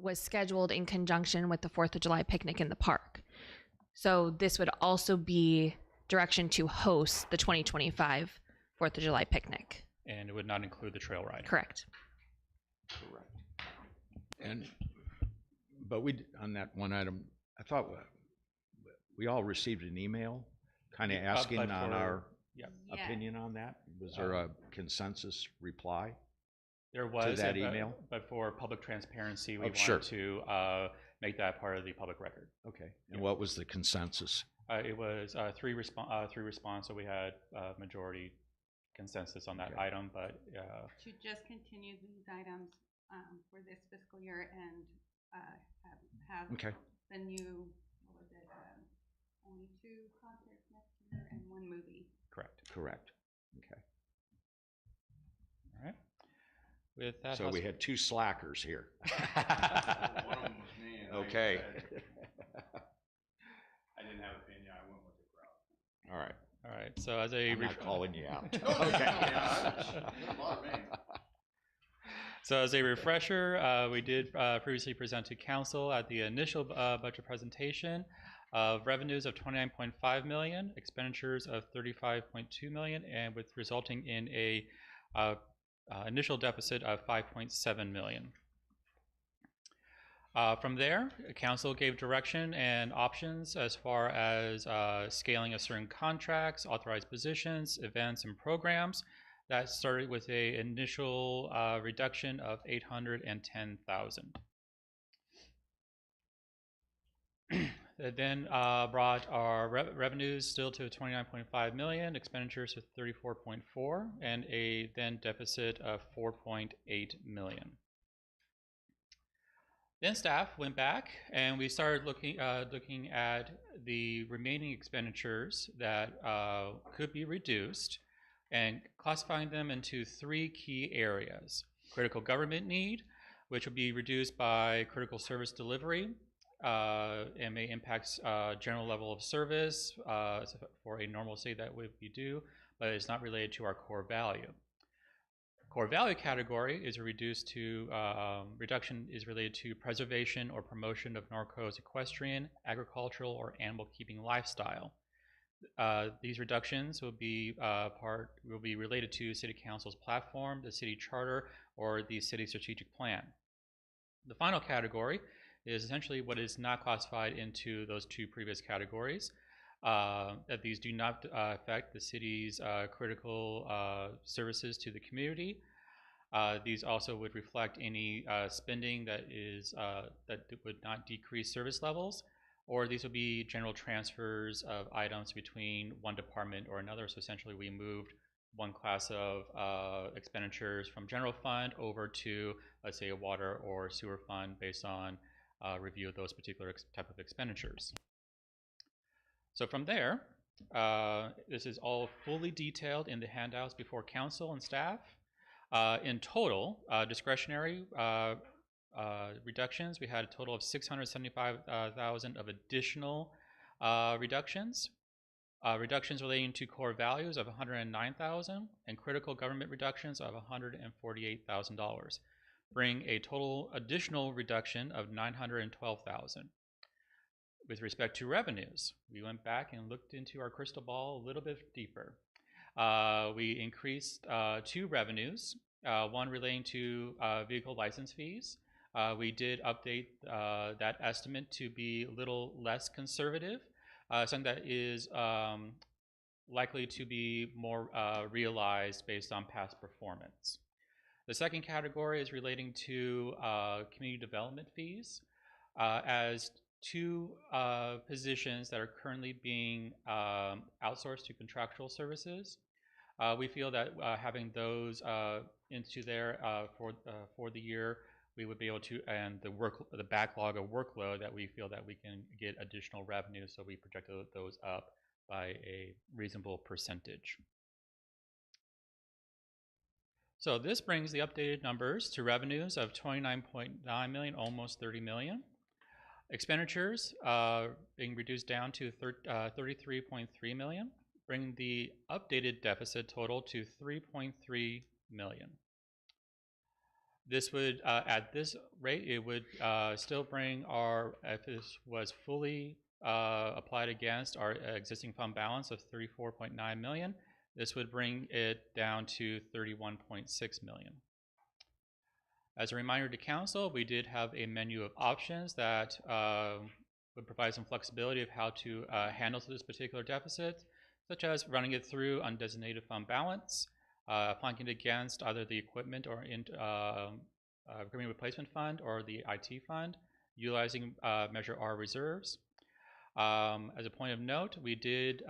was scheduled in conjunction with the 4th of July picnic in the park. So this would also be direction to host the 2025 4th of July picnic. And it would not include the trail ride. Correct. But we, on that one item, I thought we all received an email kind of asking on our opinion on that. Was there a consensus reply? There was to that email, but for public transparency, we wanted to make that part of the public record. Okay. And what was the consensus? It was three response, so we had majority consensus on that item. But to just continue these items for this fiscal year and have the new, what was it? Only 2 concerts next year and 1 movie. Correct. Okay. All right. With that, so we had 2 slackers here. One of them was me. And okay. I didn't have an opinion. I went with the crowd. All right. All right. So as a I'm not calling you out. Okay. So as a refresher, we did previously present to council at the initial budget presentation of revenues of $29.5 million, expenditures of $35.2 million, and with resulting in a initial deficit of $5.7 million. From there, council gave direction and options as far as scaling of certain contracts, authorized positions, events, and programs. That started with an initial reduction of $810,000. It then brought our revenues still to $29.5 million, expenditures to $34.4, and a then deficit of $4.8 million. Then staff went back and we started looking at the remaining expenditures that could be reduced and classifying them into 3 key areas. Critical government need, which will be reduced by critical service delivery, and may impact general level of service for a normalcy that would be due, but it's not related to our core value. Core value category is reduced to reduction is related to preservation or promotion of Norco's equestrian, agricultural, or animal keeping lifestyle. These reductions will be related to City Council's platform, the city charter, or the city strategic plan. The final category is essentially what is not classified into those 2 previous categories. That these do not affect the city's critical services to the community. These also would reflect any spending that would not decrease service levels, or these would be general transfers of items between one department or another. So essentially we moved one class of expenditures from general fund over to, let's say, a water or sewer fund based on review of those particular type of expenditures. So from there, this is all fully detailed in the handouts before council and staff. In total, discretionary reductions, we had a total of $675,000 of additional reductions. Reductions relating to core values of $109,000 and critical government reductions of $148,000, bring a total additional reduction of $912,000. With respect to revenues, we went back and looked into our crystal ball a little bit deeper. We increased 2 revenues, one relating to vehicle license fees. We did update that estimate to be a little less conservative, something that is likely to be more realized based on past performance. The second category is relating to community development fees. As 2 positions that are currently being outsourced to contractual services, we feel that having those into there for the year, we would be able to, and the backlog of workload that we feel that we can get additional revenue, so we projected those up by a reasonable percentage. So this brings the updated numbers to revenues of $29.9 million, almost $30 million. Expenditures being reduced down to $33.3 million, bringing the updated deficit total to $3.3 million. This would, at this rate, it would still bring our, if this was fully applied against our existing fund balance of $34.9 million, this would bring it down to $31.6 million. As a reminder to council, we did have a menu of options that would provide some flexibility of how to handle this particular deficit, such as running it through undesignated fund balance, applying it against either the equipment or equipment replacement fund or the IT fund, utilizing Measure R reserves. As a point of note, we did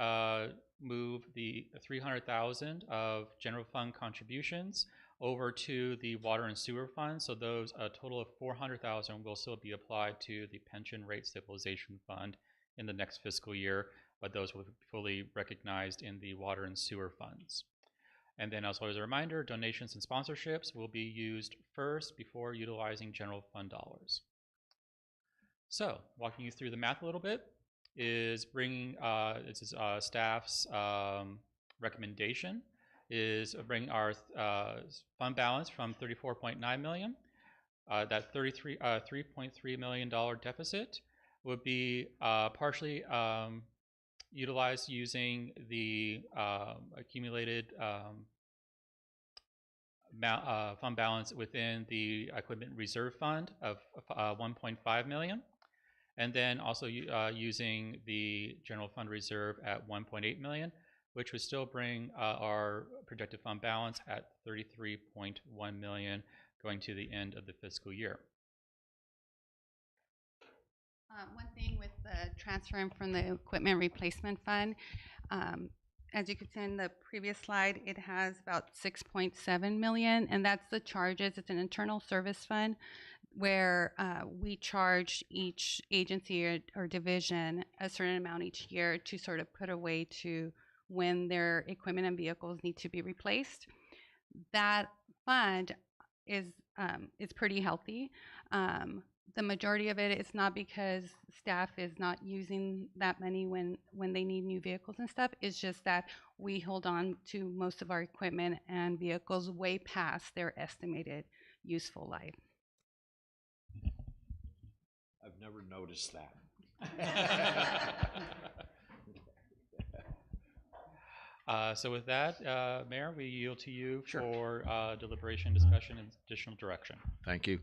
move the $300,000 of general fund contributions over to the water and sewer fund, so those a total of $400,000 will still be applied to the pension rate stabilization fund in the next fiscal year, but those will be fully recognized in the water and sewer funds. And then also as a reminder, donations and sponsorships will be used first before utilizing general fund dollars. So walking you through the math a little bit is bringing, this is staff's recommendation, is bring our fund balance from $34.9 million. That $3.3 million deficit would be partially utilized using the accumulated fund balance within the equipment reserve fund of $1.5 million, and then also using the general fund reserve at $1.8 million, which would still bring our projected fund balance at $33.1 million going to the end of the fiscal year. One thing with the transferring from the equipment replacement fund, as you could see in the previous slide, it has about $6.7 million, and that's the charges. It's an internal service fund where we charge each agency or division a certain amount each year to sort of put away to when their equipment and vehicles need to be replaced. That fund is pretty healthy. The majority of it is not because staff is not using that money when they need new vehicles and stuff. It's just that we hold on to most of our equipment and vehicles way past their estimated useful life. I've never noticed that. So with that, Mayor, we yield to you for deliberation, discussion, and additional direction. Thank you.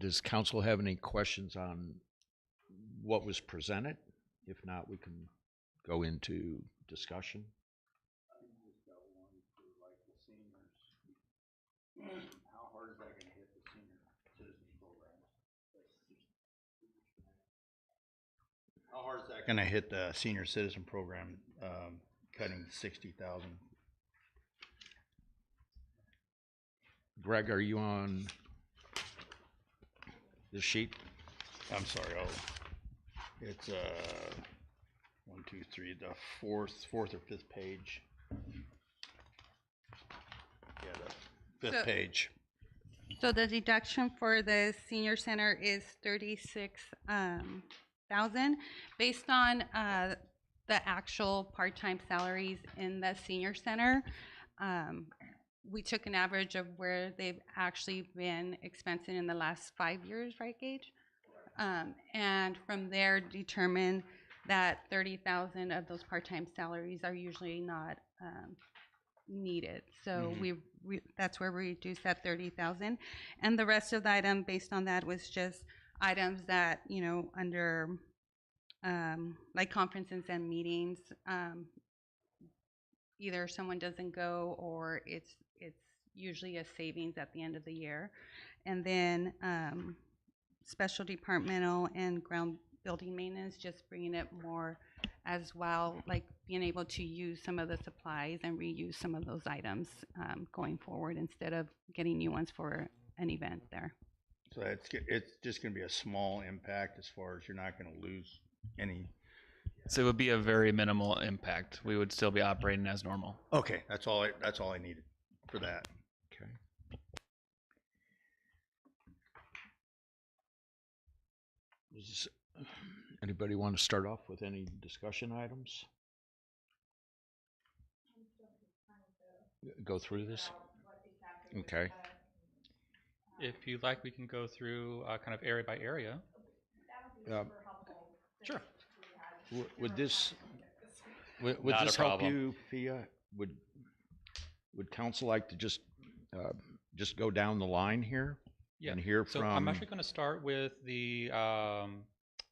Does council have any questions on what was presented? If not, we can go into discussion. I just got one for like the seniors. How hard is that going to hit the senior citizen programs? How hard is that going to hit the senior citizen program, cutting 60,000? Greg, are you on the sheet? I'm sorry. It's 1, 2, 3, the fourth or fifth page. Yeah, the fifth page. So the deduction for the senior center is $36,000 based on the actual part-time salaries in the senior center. We took an average of where they've actually been expensing in the last 5 years, right, Gage? And from there determined that 30,000 of those part-time salaries are usually not needed. So that's where we reduced that 30,000, and the rest of the item based on that was just items that, you know, under like conferences and meetings, either someone doesn't go or it's usually a savings at the end of the year. And then special departmental and ground building maintenance, just bringing it more as well, like being able to use some of the supplies and reuse some of those items going forward instead of getting new ones for an event there. So it's just going to be a small impact as far as you're not going to lose any. So it would be a very minimal impact. We would still be operating as normal. Okay, that's all I needed for that. Okay. Does anybody want to start off with any discussion items? go through this? Okay. If you'd like, we can go through kind of area by area. Sure. Would this Not this a help problem. you, Fia? Would council like to just go down the line here and hear so from? I'm actually going to start with the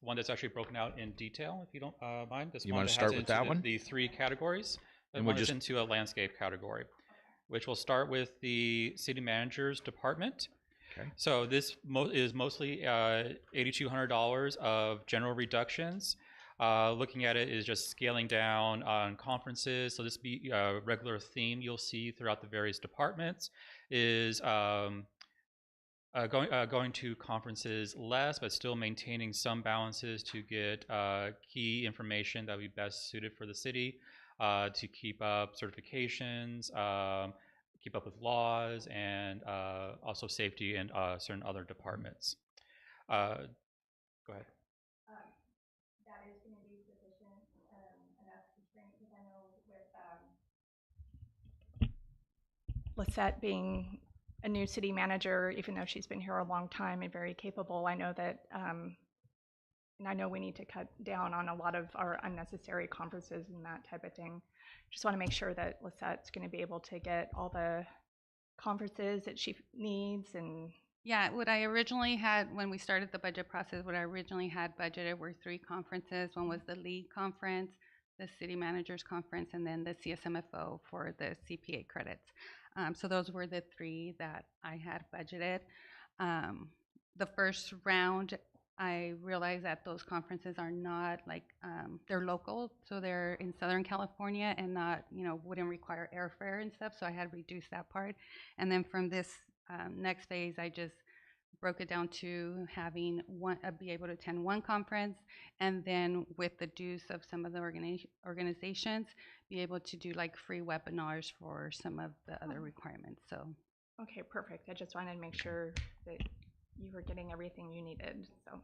one that's actually broken out in detail, if you don't mind. This You one want to that start has with into that one? the three categories. And And we'll one is just- into a landscape category, which will start with the city manager's department. Okay. So this is mostly $8,200 of general reductions. Looking at it is just scaling down on conferences. So this be a regular theme you'll see throughout the various departments is going to conferences less, but still maintaining some balances to get key information that would be best suited for the city, to keep up certifications, keep up with laws, and also safety and certain other departments. Go ahead. That is going to be sufficient enough constraint, because I know with Lisette being a new city manager, even though she's been here a long time and very capable, I know that, and I know we need to cut down on a lot of our unnecessary conferences and that type of thing. Just want to make sure that Lisette's going to be able to get all the conferences that she needs. And Yeah, what I originally had, when we started the budget process, what I originally had budgeted were 3 conferences. One was the league conference, the city managers conference, and then the CSMFO for the CPA credits. So those were the 3 that I had budgeted. The first round, I realized that those conferences are not like, they're local, so they're in Southern California and not, wouldn't require airfare and stuff, so I had reduced that part. And then from this next phase, I just broke it down to having be able to attend 1 conference, and then with the dues of some of the organizations, be able to do like free webinars for some of the other requirements. So okay, perfect. I just wanted to make sure that you were getting everything you needed. So.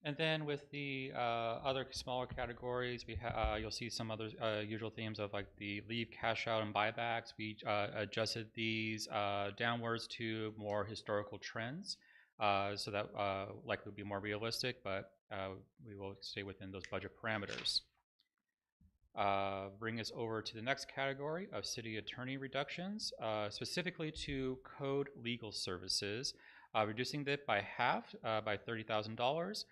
And then with the other smaller categories, you'll see some other usual themes of like the leave, cash out, and buybacks. We adjusted these downwards to more historical trends, so that likely will be more realistic, but we will stay within those budget parameters. Bring us over to the next category of city attorney reductions, specifically to code legal services, reducing that by half, by $30,000.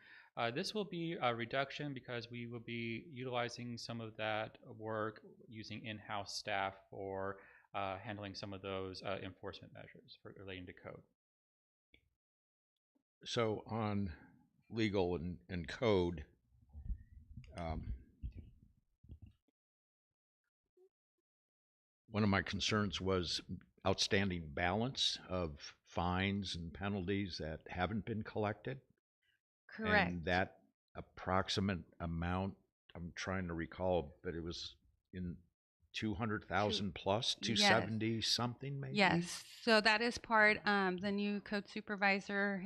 This will be a reduction because we will be utilizing some of that work using in-house staff for handling some of those enforcement measures relating to code. So on legal and code, one of my concerns was outstanding balance of fines and penalties that haven't been collected. correct. And that approximate amount, I'm trying to recall, but it was in 200,000 plus, 270 something maybe? Yes, so that is part, the new code supervisor,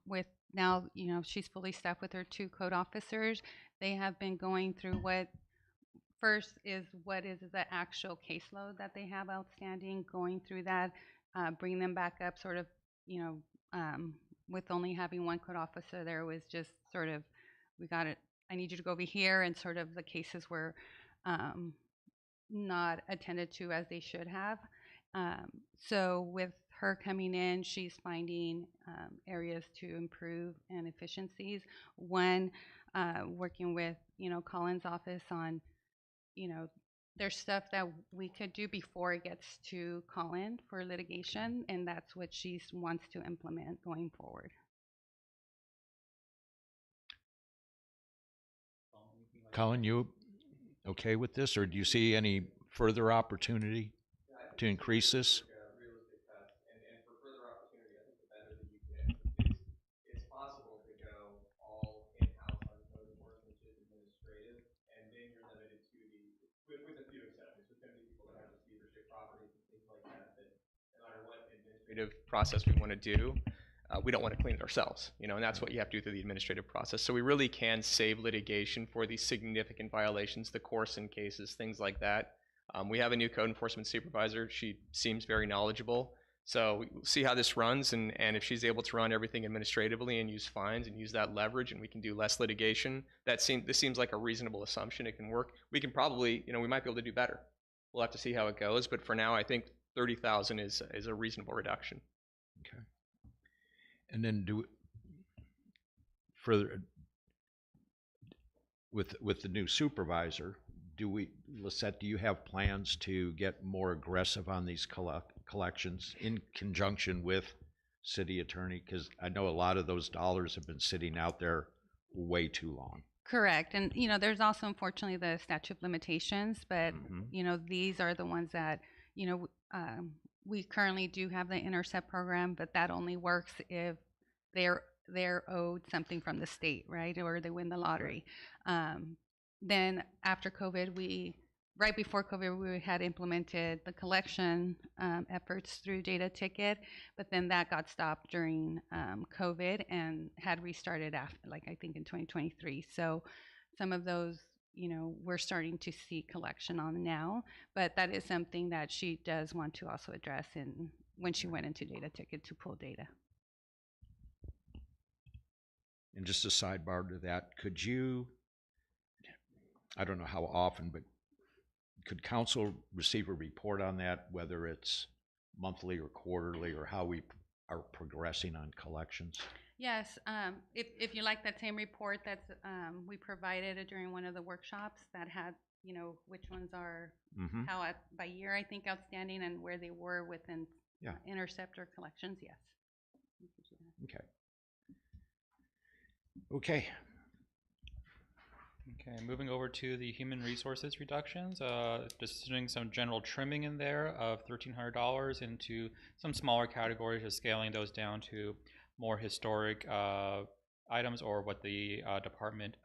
with now, she's fully staffed with her 2 code officers. They have been going through what is the actual caseload that they have outstanding, going through that, bring them back up sort of, with only having 1 code officer, there was just sort of, I need you to go over here, and sort of the cases were not attended to as they should have. So with her coming in, she's finding areas to improve and efficiencies. One, working with, Colin's office on, there's stuff that we could do before it gets to Colin for litigation, and that's what she wants to implement going forward. Colin, you okay with this, or do you see any further opportunity to increase this? Realistic cuts, and for further opportunity, I think the better that you can. It's possible to go all in-house on code enforcement, which is administrative, and then you're limited to with a few exceptions. There's going to be people that have receivership properties and things like that, that no matter what administrative process we want to do, we don't want to clean it ourselves, and that's what you have to do through the administrative process. So we really can save litigation for these significant violations, the Corson cases, things like that. We have a new code enforcement supervisor. She seems very knowledgeable. So we'll see how this runs, and if she's able to run everything administratively and use fines and use that leverage, and we can do less litigation, this seems like a reasonable assumption. It can work. We can probably, we might be able to do better. We'll have to see how it goes, but for now, I think 30,000 is a reasonable reduction. Okay. And then further with the new supervisor, Lisette, do you have plans to get more aggressive on these collections in conjunction with city attorney? Because I know a lot of those dollars have been sitting out there way too long. Correct. And, there's also, unfortunately, the statute of limitations, but, these are the ones that, we currently do have the intercept program, but that only works if they're owed something from the state, right? Or they win the lottery. Then after COVID, right before COVID, we had implemented the collection efforts through data ticket, but then that got stopped during COVID and had restarted after, I think in 2023. So some of those, we're starting to see collection on now, but that is something that she does want to also address when she went into data ticket to pull data. And just a sidebar to that, could you, I don't know how often, but could council receive a report on that, whether it's monthly or quarterly, or how we are progressing on collections? Yes, if you like that same report that's we provided during one of the workshops that had, which ones are how by year, I think, outstanding and where they were within interceptor collections, yes. Okay. Okay. Okay, moving over to the human resources reductions, just doing some general trimming in there of $1,300 into some smaller categories, just scaling those down to more historic items or what the department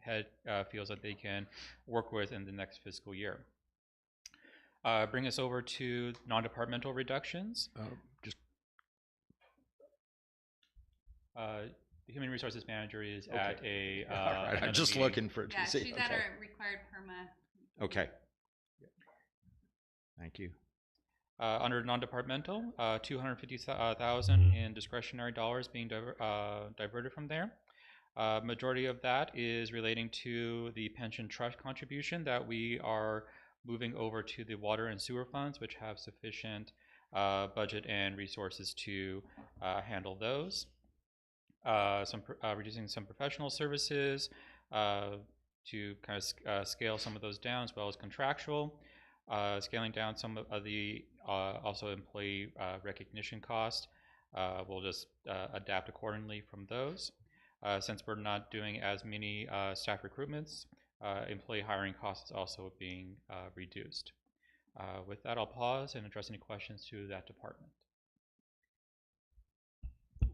head feels that they can work with in the next fiscal year. Bring us over to non-departmental reductions. The human resources manager is at a. Right. I'm just looking for it to see. She's at our required perma. Okay. Thank you. Under non-departmental, $250,000 in discretionary dollars being diverted from there. Majority of that is relating to the pension trust contribution that we are moving over to the water and sewer funds, which have sufficient budget and resources to handle those. Reducing some professional services to kind of scale some of those down, as well as contractual. Scaling down some of the also employee recognition cost. We'll just adapt accordingly from those. Since we're not doing as many staff recruitments, employee hiring costs is also being reduced. With that, I'll pause and address any questions to that department.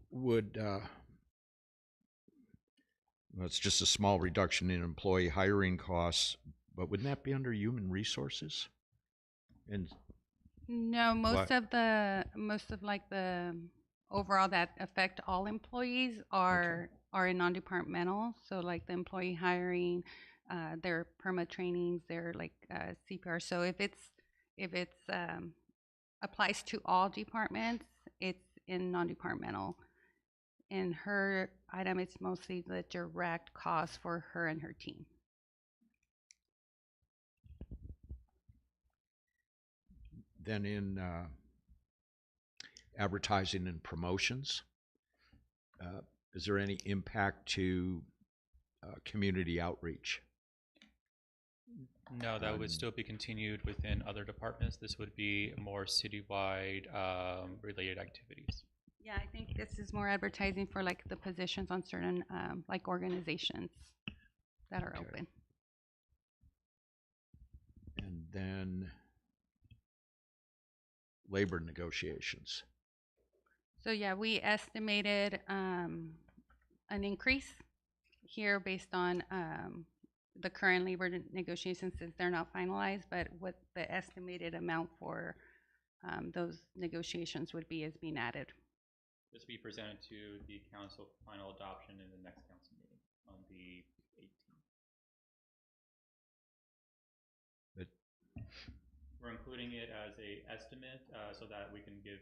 Well, it's just a small reduction in employee hiring costs, but wouldn't that be under human resources? And no, most of the overall that affect all employees are in non-departmental. So like the employee hiring, their perma trainings, their CPR. So if it's applies to all departments, it's in non-departmental. In her item, it's mostly the direct cost for her and her team. Then in advertising and promotions, is there any impact to community outreach? No, that would still be continued within other departments. This would be more citywide related activities. Yeah, I think this is more advertising for the positions on certain organizations that are open. And then labor negotiations. So yeah, we estimated an increase here based on the current labor negotiations, since they're not finalized, but what the estimated amount for those negotiations would be is being added. This will be presented to the council for final adoption in the next council meeting on the 18th. We're including it as a estimate so that we can give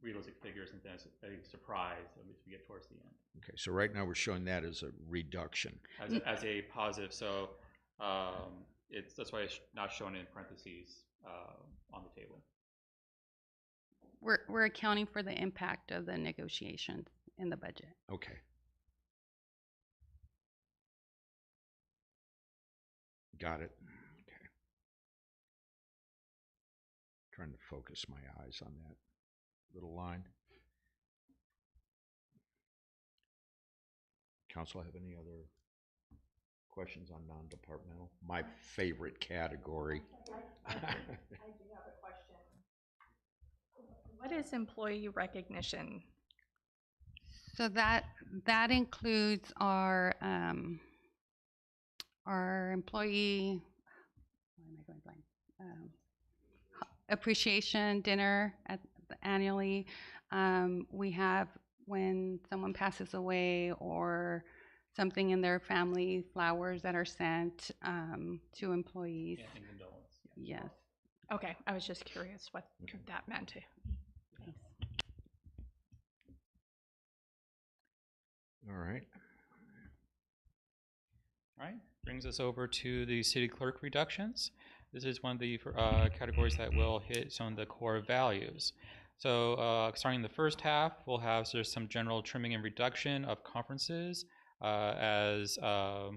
realistic figures and then a surprise as we get towards the end. Okay, so right now we're showing that as a reduction. As a positive, so that's why it's not shown in parentheses on the table. We're accounting for the impact of the negotiations in the budget. Okay. Got it. Okay. Trying to focus my eyes on that little line. Council have any other questions on non-departmental? My favorite category. I do have a question. What is employee recognition? So that includes our employee, why am I going blank? Appreciation dinner annually. We have when someone passes away or something in their family, flowers that are sent to employees. Yeah, and condolence. Yes. Okay, I was just curious what that meant. All right. All right, brings us over to the city clerk reductions. This is one of the categories that will hit some of the core values. So starting in the first half, we'll have there's some general trimming and reduction of conferences as Dana,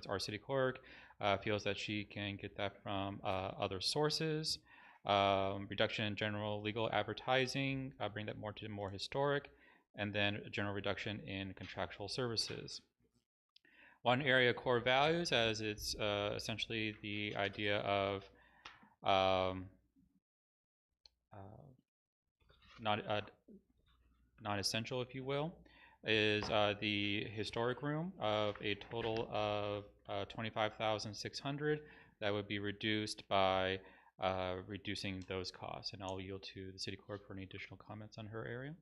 our city clerk, feels that she can get that from other sources. Reduction in general legal advertising, bring that more to more historic, and then a general reduction in contractual services. One area core values, as it's essentially the idea of non-essential, if you will, is the historic room of a total of $25,600 that would be reduced by reducing those costs. And I'll yield to the city clerk for any additional comments on her area.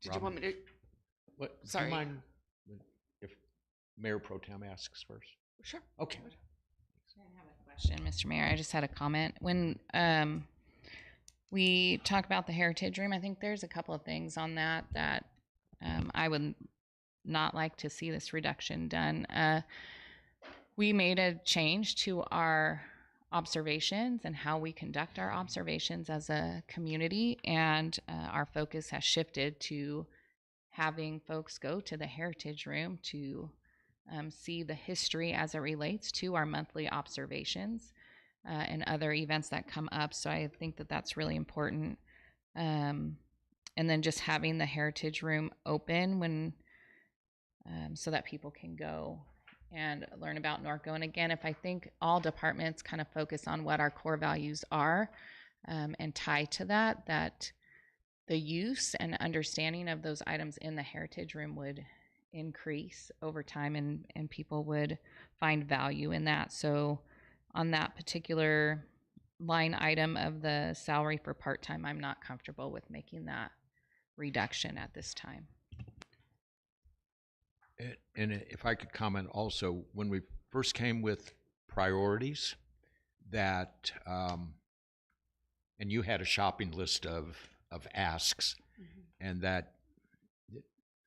Did you want me to? What? Sorry. Do you mind if Mayor Pro Tem asks first? Sure. Okay. I have a question, Mr. Mayor. I just had a comment. When we talk about the Heritage Room, I think there's a couple of things on that I would not like to see this reduction done. We made a change to our observations and how we conduct our observations as a community, and our focus has shifted to having folks go to the Heritage Room to see the history as it relates to our monthly observations and other events that come up. So I think that that's really important. And then just having the Heritage Room open when so that people can go and learn about Norco. And again, if I think all departments kind of focus on what our core values are and tie to that the use and understanding of those items in the Heritage Room would increase over time, and people would find value in that. So on that particular line item of the salary for part-time, I'm not comfortable with making that reduction at this time. And if I could comment also, when we first came with priorities, that and you had a shopping list of asks, and that,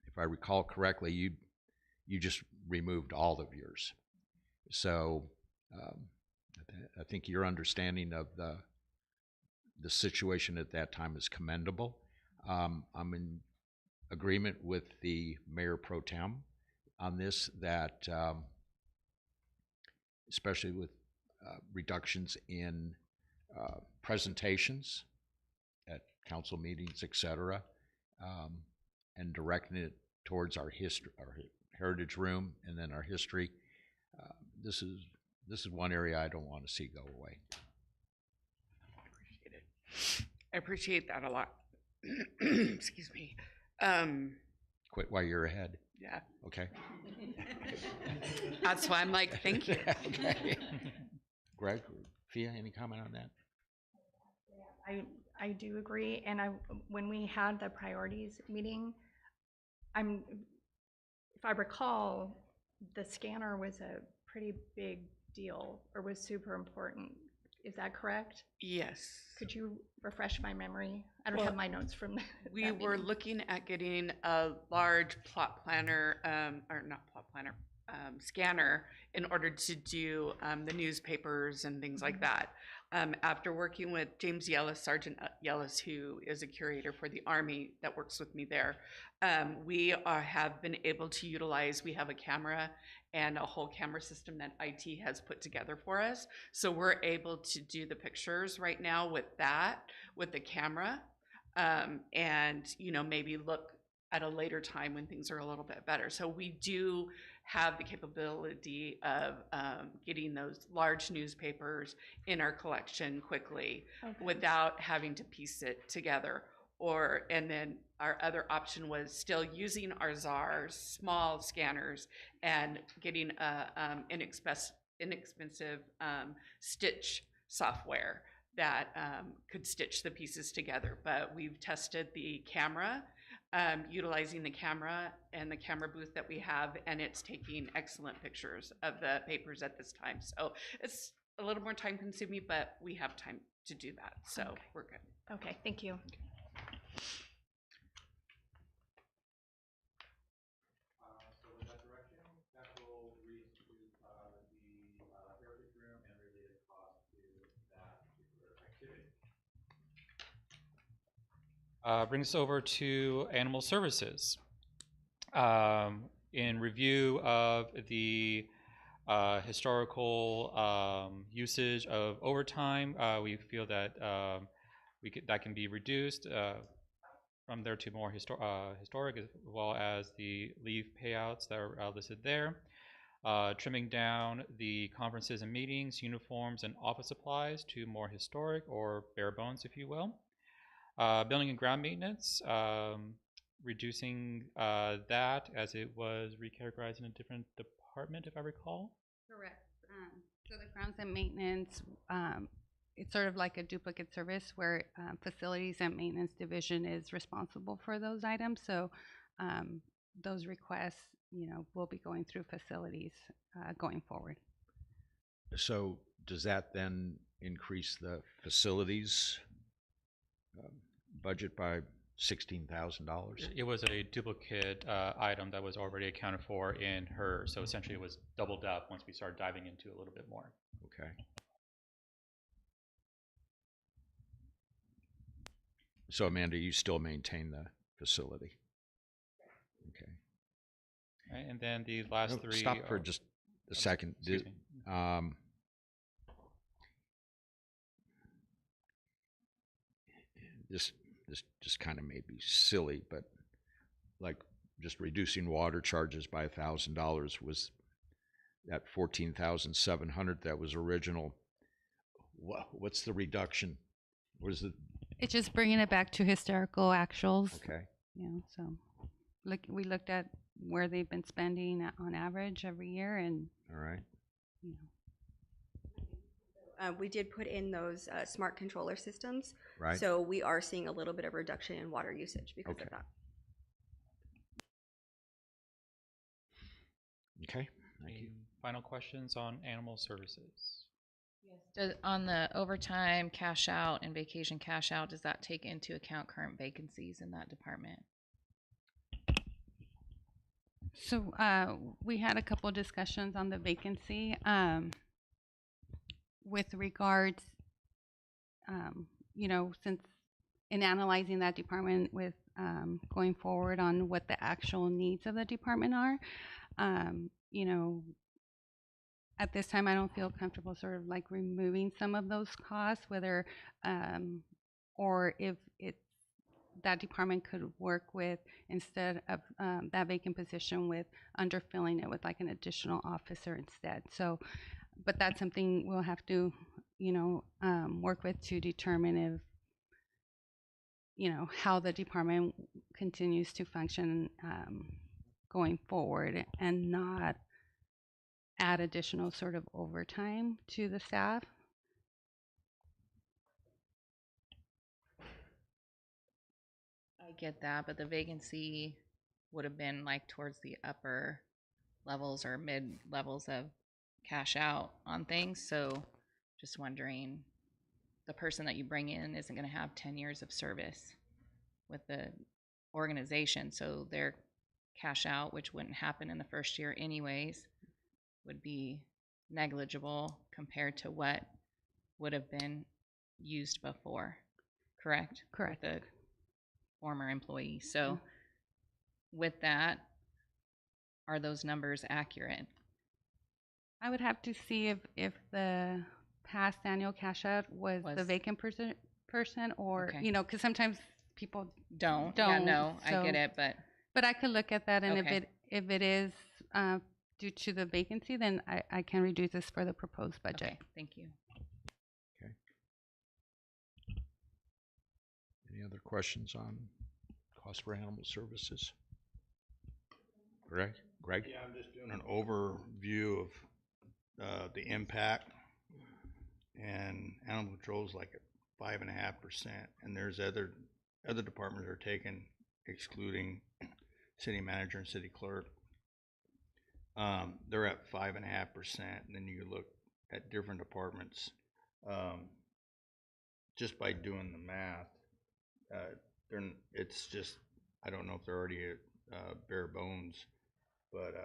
if I recall correctly, you just removed all of yours. So I think your understanding of the situation at that time is commendable. I'm in agreement with the Mayor Pro Tem on this, that especially with reductions in presentations at council meetings, etc., and directing it towards our Heritage Room and then our history. This is one area I don't want to see go away. Appreciate it. I appreciate that a lot. Excuse me. Quit while you're ahead. Yeah. Okay. That's why I'm like, thank you. Okay. Greg, Fia, any comment on that? I do agree, and when we had the priorities meeting, if I recall, the scanner was a pretty big deal, or was super important. Is that correct? Yes. Could you refresh my memory? I don't Well, have my notes from that. We that were meeting. looking at getting a large plot planner, or not plot planner, scanner in order to do the newspapers and things like that. After working with James Yellis, Sergeant Yellis, who is a curator for the Army that works with me there, we have been able to utilize, we have a camera and a whole camera system that IT has put together for us. So we're able to do the pictures right now with that, with the camera, and, you know, maybe look at a later time when things are a little bit better. So we do have the capability of getting those large newspapers in our collection quickly without having to piece it together. And then our other option was still using our ZARs, small scanners, and getting inexpensive stitch software that could stitch the pieces together. But we've tested the camera, utilizing the camera and the camera booth that we have, and it's taking excellent pictures of the papers at this time. So it's a little more time consuming, but we have time to do that. So we're good. Okay, thank you. So with that direction, that will reach to the heritage room and related costs to that particular activity. Brings us over to animal services. In review of the historical usage of overtime, we feel that that can be reduced from there to more historic, as well as the leave payouts that are listed there. Trimming down the conferences and meetings, uniforms, and office supplies to more historic, or bare bones, if you will. Building and ground maintenance, reducing that as it was recategorized in a different department, if I recall. Correct. So the grounds and maintenance, it's sort of like a duplicate service where facilities and maintenance division is responsible for those items. So those requests, you know, will be going through facilities going forward. So does that then increase the facilities budget by $16,000? It was a duplicate item that was already accounted for in her, so essentially it was doubled up once we started diving into it a little bit more. Okay. So Amanda, you still maintain the facility? Okay. Right, and then the last three. Stop for just a second. Excuse me. This just kind of may be silly, but like just reducing water charges by $1,000 was that 14,700 that was original. What's the reduction? What is it? It's just bringing it back to historical actuals. Okay. You know, so we looked at where they've been spending on average every year, and All right. you know. We did put in those smart controller systems, Right. so we are seeing a little bit of reduction in water usage because Okay. of that. Okay. Thank you. Any final questions on animal services? On the overtime cash out and vacation cash out, does that take into account current vacancies in that department? So we had a couple of discussions on the vacancy with regards, you know, since in analyzing that department with going forward on what the actual needs of the department are, you know, at this time I don't feel comfortable sort of like removing some of those costs, whether or if that department could work with, instead of that vacant position, with underfilling it with like an additional officer instead. So, but that's something we'll have to, you know, work with to determine if, you know, how the department continues to function going forward, and not add additional sort of overtime to the staff. I get that, but the vacancy would have been like towards the upper levels or mid levels of cash out on things. So just wondering, the person that you bring in isn't going to have 10 years of service with the organization. So their cash out, which wouldn't happen in the first year anyways, would be negligible compared to what would have been used before. Correct? Correct. With the former employee. So with that, are those numbers accurate? I would have to see if the past annual cash out was the vacant person or, Okay. you know, because sometimes people Don't. don't. Yeah, no, I so- get it, but But I could look at that, and Okay. if it is due to the vacancy, then I can reduce this for the proposed budget. okay, thank you. Any other questions on cost for animal services? Greg? Yeah, I'm just doing an overview of the impact, and animal control is like at 5.5%, and there's other departments are taking, excluding city manager and city clerk. They're at 5.5%, and then you look at different departments. Just by doing the math, it's just, I don't know if they're already at bare bones, but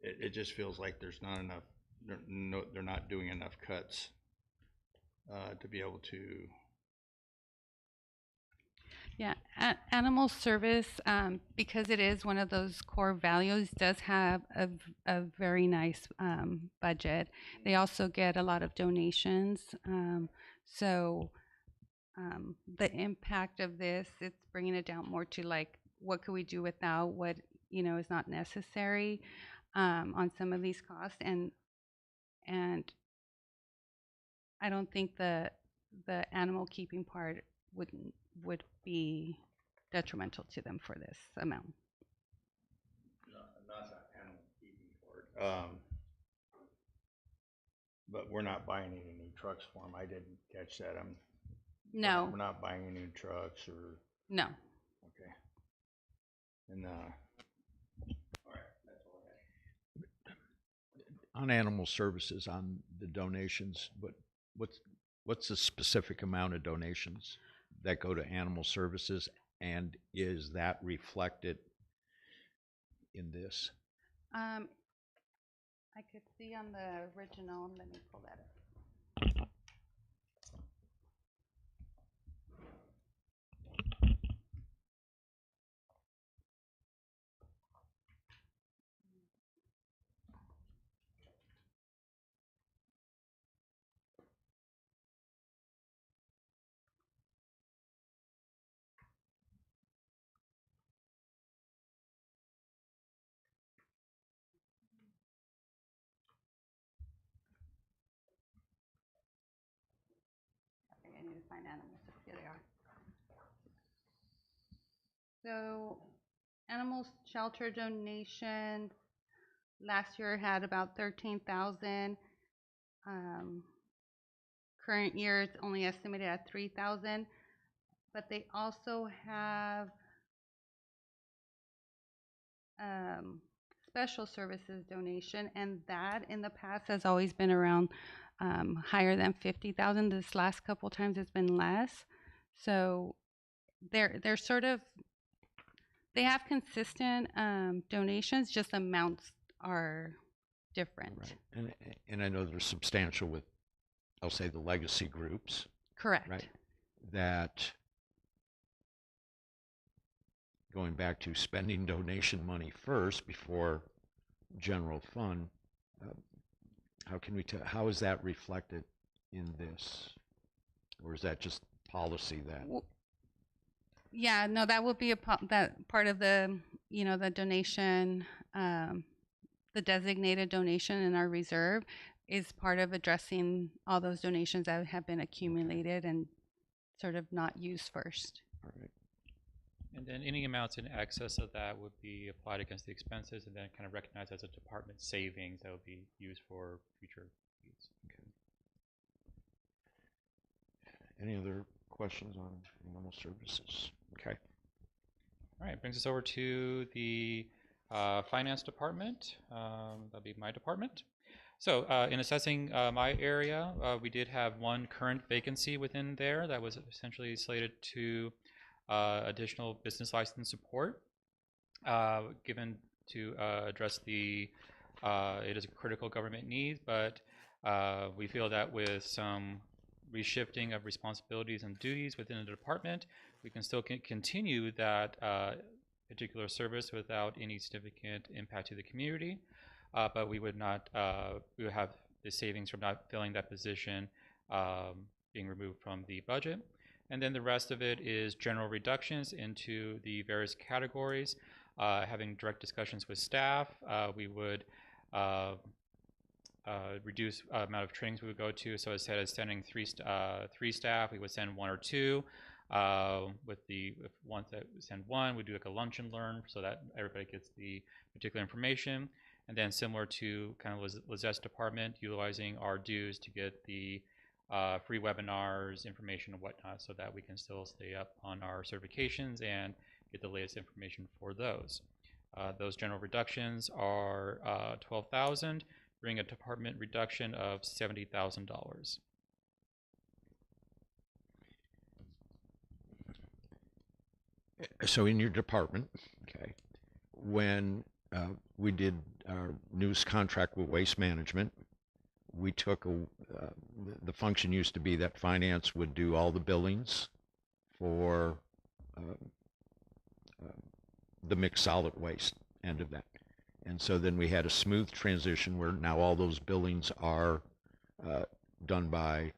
it just feels like there's not enough. They're not doing enough cuts to be able to. Yeah, animal service, because it is one of those core values, does have a very nice budget. They also get a lot of donations. So the impact of this, it's bringing it down more to like, what could we do without what, you know, is not necessary on some of these costs. And I don't think the animal keeping part would be detrimental to them for this amount. Not the animal keeping part. But we're not buying any new trucks for them. I didn't catch that. No. We're not buying any new trucks or. No. Okay. And all right, that's all I had. On animal services, on the donations, what's the specific amount of donations that go to animal services, and is that reflected in this? I could see on the original, let me pull that up. I need to find animals. Here they are. So, animal shelter donations last year had about 13,000. Current year it's only estimated at 3,000, but they also have special services donation, and that in the past has always been around higher than 50,000. This last couple times it's been less. So they're sort of, they have consistent donations, just amounts are different. Right. And I know they're substantial with, I'll say, the legacy groups. Correct. Right. That, going back to spending donation money first before general fund, how can we tell, how is that reflected in this? Or is that just policy that? Yeah, no, that would be that part of the, you know, the donation, the designated donation in our reserve is part of addressing all those donations that have been accumulated and sort of not used first. All right. And then any amounts in excess of that would be applied against the expenses and then kind of recognized as a department savings that would be used for future needs. Okay. Any other questions on animal services? Okay. All right, brings us over to the Finance department, that'd be my department. So in assessing my area, we did have one current vacancy within there that was essentially slated to additional business license support, given to address the, it is a critical government need, but we feel that with some reshifting of responsibilities and duties within the department, we can still continue that particular service without any significant impact to the community. But we would not, we would have the savings from not filling that position being removed from the budget. And then the rest of it is general reductions into the various categories. Having direct discussions with staff, we would reduce amount of trainings we would go to. So instead of sending three staff, we would send 1 or 2. With the ones that send 1, we do like a lunch and learn so that everybody gets the particular information. And then similar to kind of Lizette's department, utilizing our dues to get the free webinars, information and whatnot, so that we can still stay up on our certifications and get the latest information for those. Those general reductions are $12,000, bring a department reduction of $70,000. So in your department, okay, when we did our news contract with Waste Management, we took the function used to be that finance would do all the billings for the mixed solid waste end of that. And so then we had a smooth transition where now all those billings are done by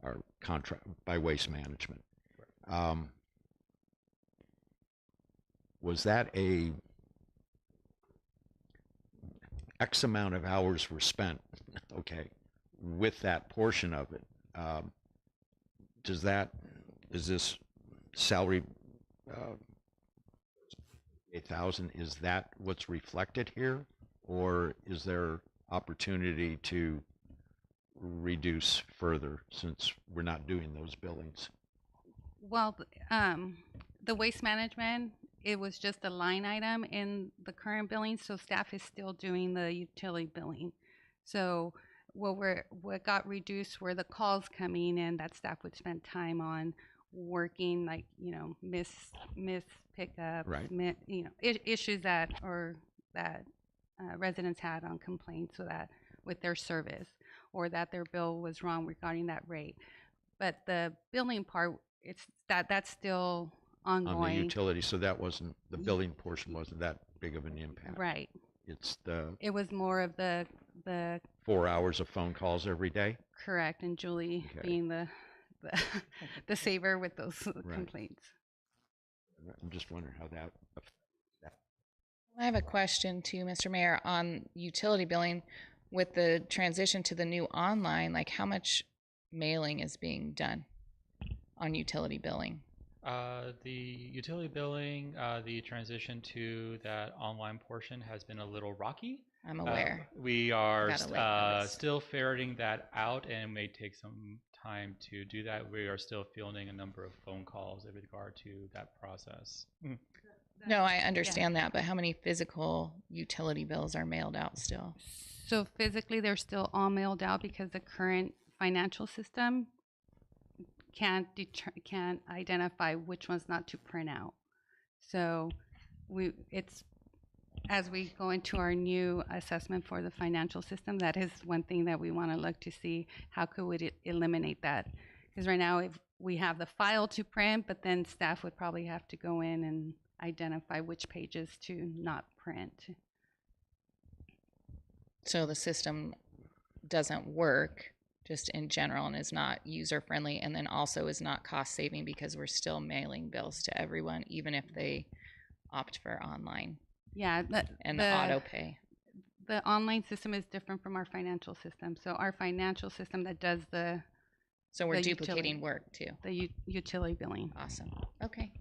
our contract, by Waste Management. Was that a X amount of hours were spent, okay, with that portion of it? Is this salary, 8,000, is that what's reflected here? Or is there opportunity to reduce further since we're not doing those billings? Well, the waste management, it was just a line item in the current billing, so staff is still doing the utility billing. So what got reduced were the calls coming in that staff would spend time on working, like, you know, miss pickup, right. Issues that residents had on complaints with their service, or that their bill was wrong regarding that rate. But the billing part, that's still ongoing. On the utility, so that wasn't, the billing portion wasn't that big of an impact. Right. It was more of the 4 hours of phone calls every day? Correct, and Julie being the saver with those complaints. I'm just wondering how that. I have a question too, Mr. Mayor, on utility billing. With the transition to the new online, like how much mailing is being done on utility billing? The utility billing, the transition to that online portion has been a little rocky. I'm aware. We are still ferreting that out, and it may take some time to do that. We are still fielding a number of phone calls in regard to that process. No, I understand that, but how many physical utility bills are mailed out still? So physically, they're still all mailed out because the current financial system can't identify which ones not to print out. So as we go into our new assessment for the financial system, that is one thing that we want to look to see how could we eliminate that. Because right now, if we have the file to print, but then staff would probably have to go in and identify which pages to not print. So the system doesn't work just in general and is not user friendly, and then also is not cost saving because we're still mailing bills to everyone, even if they opt for online. Yeah, and the auto pay. The online system is different from our financial system. So our financial system that does so we're duplicating work too. The utility billing. Awesome. Okay.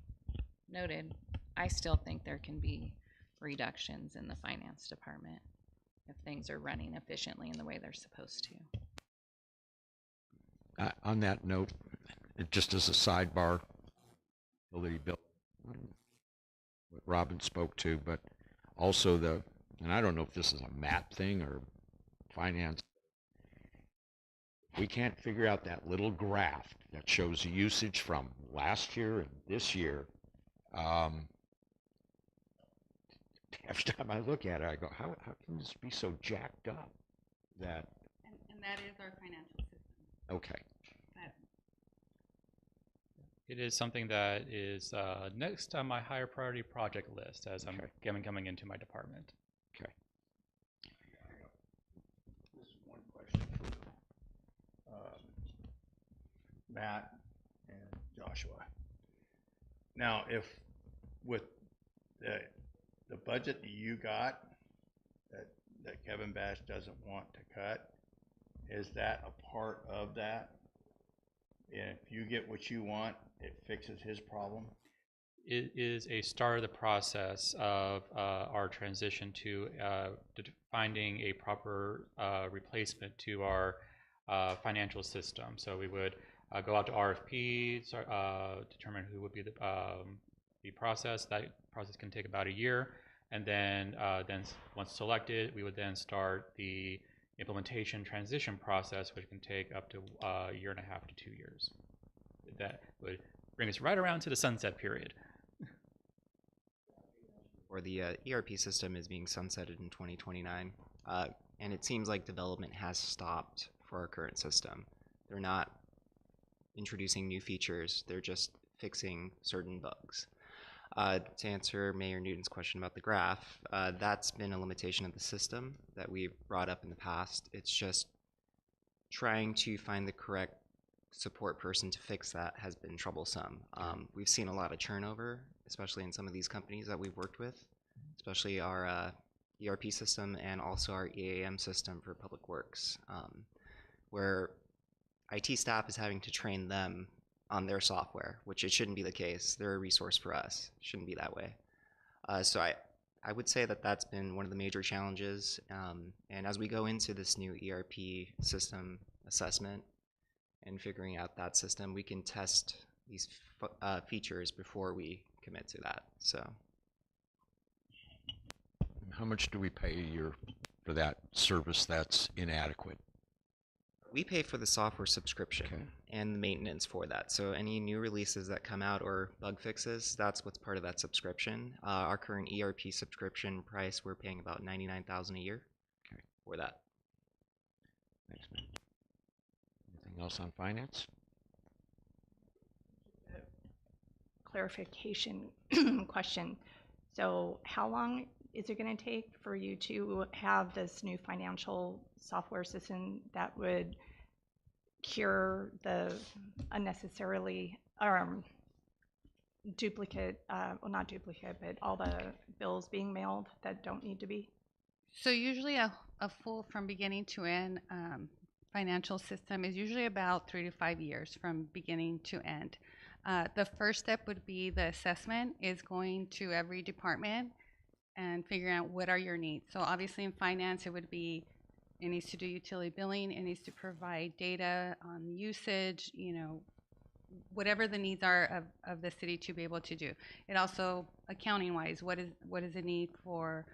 Noted. I still think there can be reductions in the finance department if things are running efficiently in the way they're supposed to. On that note, just as a sidebar, utility bill, what Robin spoke to, but Also and I don't know if this is a map thing or finance, we can't figure out that little graph that shows usage from last year and this year. Every time I look at it, I go, how can this be so jacked up? That And that is our financial system. okay. It is something that is next on my higher priority project list as I'm coming into my department. Okay. This is one question for Matt and Joshua. Now, if with the budget that you got that Kevin Bash doesn't want to cut, is that a part of that? And if you get what you want, it fixes his problem? It is a start of the process of our transition to finding a proper replacement to our financial system. So we would go out to RFP, determine who would be the process. That process can take about a year, and then once selected, we would then start the implementation transition process, which can take up to a year and a half to 2 years. That would bring us right around to the sunset period. Or the ERP system is being sunsetted in 2029, and it seems like development has stopped for our current system. They're not introducing new features, they're just fixing certain bugs. To answer Mayor Newton's question about the graph, that's been a limitation of the system that we've brought up in the past. It's just trying to find the correct support person to fix that has been troublesome. We've seen a lot of turnover, especially in some of these companies that we've worked with, especially our ERP system and also our EAM system for public works, where IT staff is having to train them on their software, which it shouldn't be the case. They're a resource for us. It shouldn't be that way. So I would say that that's been one of the major challenges. And as we go into this new ERP system assessment and figuring out that system, we can test these features before we commit to that. So, How much do we pay a year for that service that's inadequate? we pay for the software subscription and the maintenance for that. So any new releases that come out or bug fixes, that's what's part of that subscription. Our current ERP subscription price, we're paying about $99,000 a year for that. Thanks, man. Anything else on finance? Clarification question. So how long is it going to take for you to have this new financial software system that would cure the unnecessarily duplicate, well, not duplicate, but all the bills being mailed that don't need to be? So usually a full from beginning to end financial system is usually about 3 to 5 years from beginning to end. The first step would be the assessment is going to every department and figuring out what are your needs. So obviously in finance, it would be, it needs to do utility billing, it needs to provide data on usage, you know, whatever the needs are of the city to be able to do. It also, accounting wise, what is the need for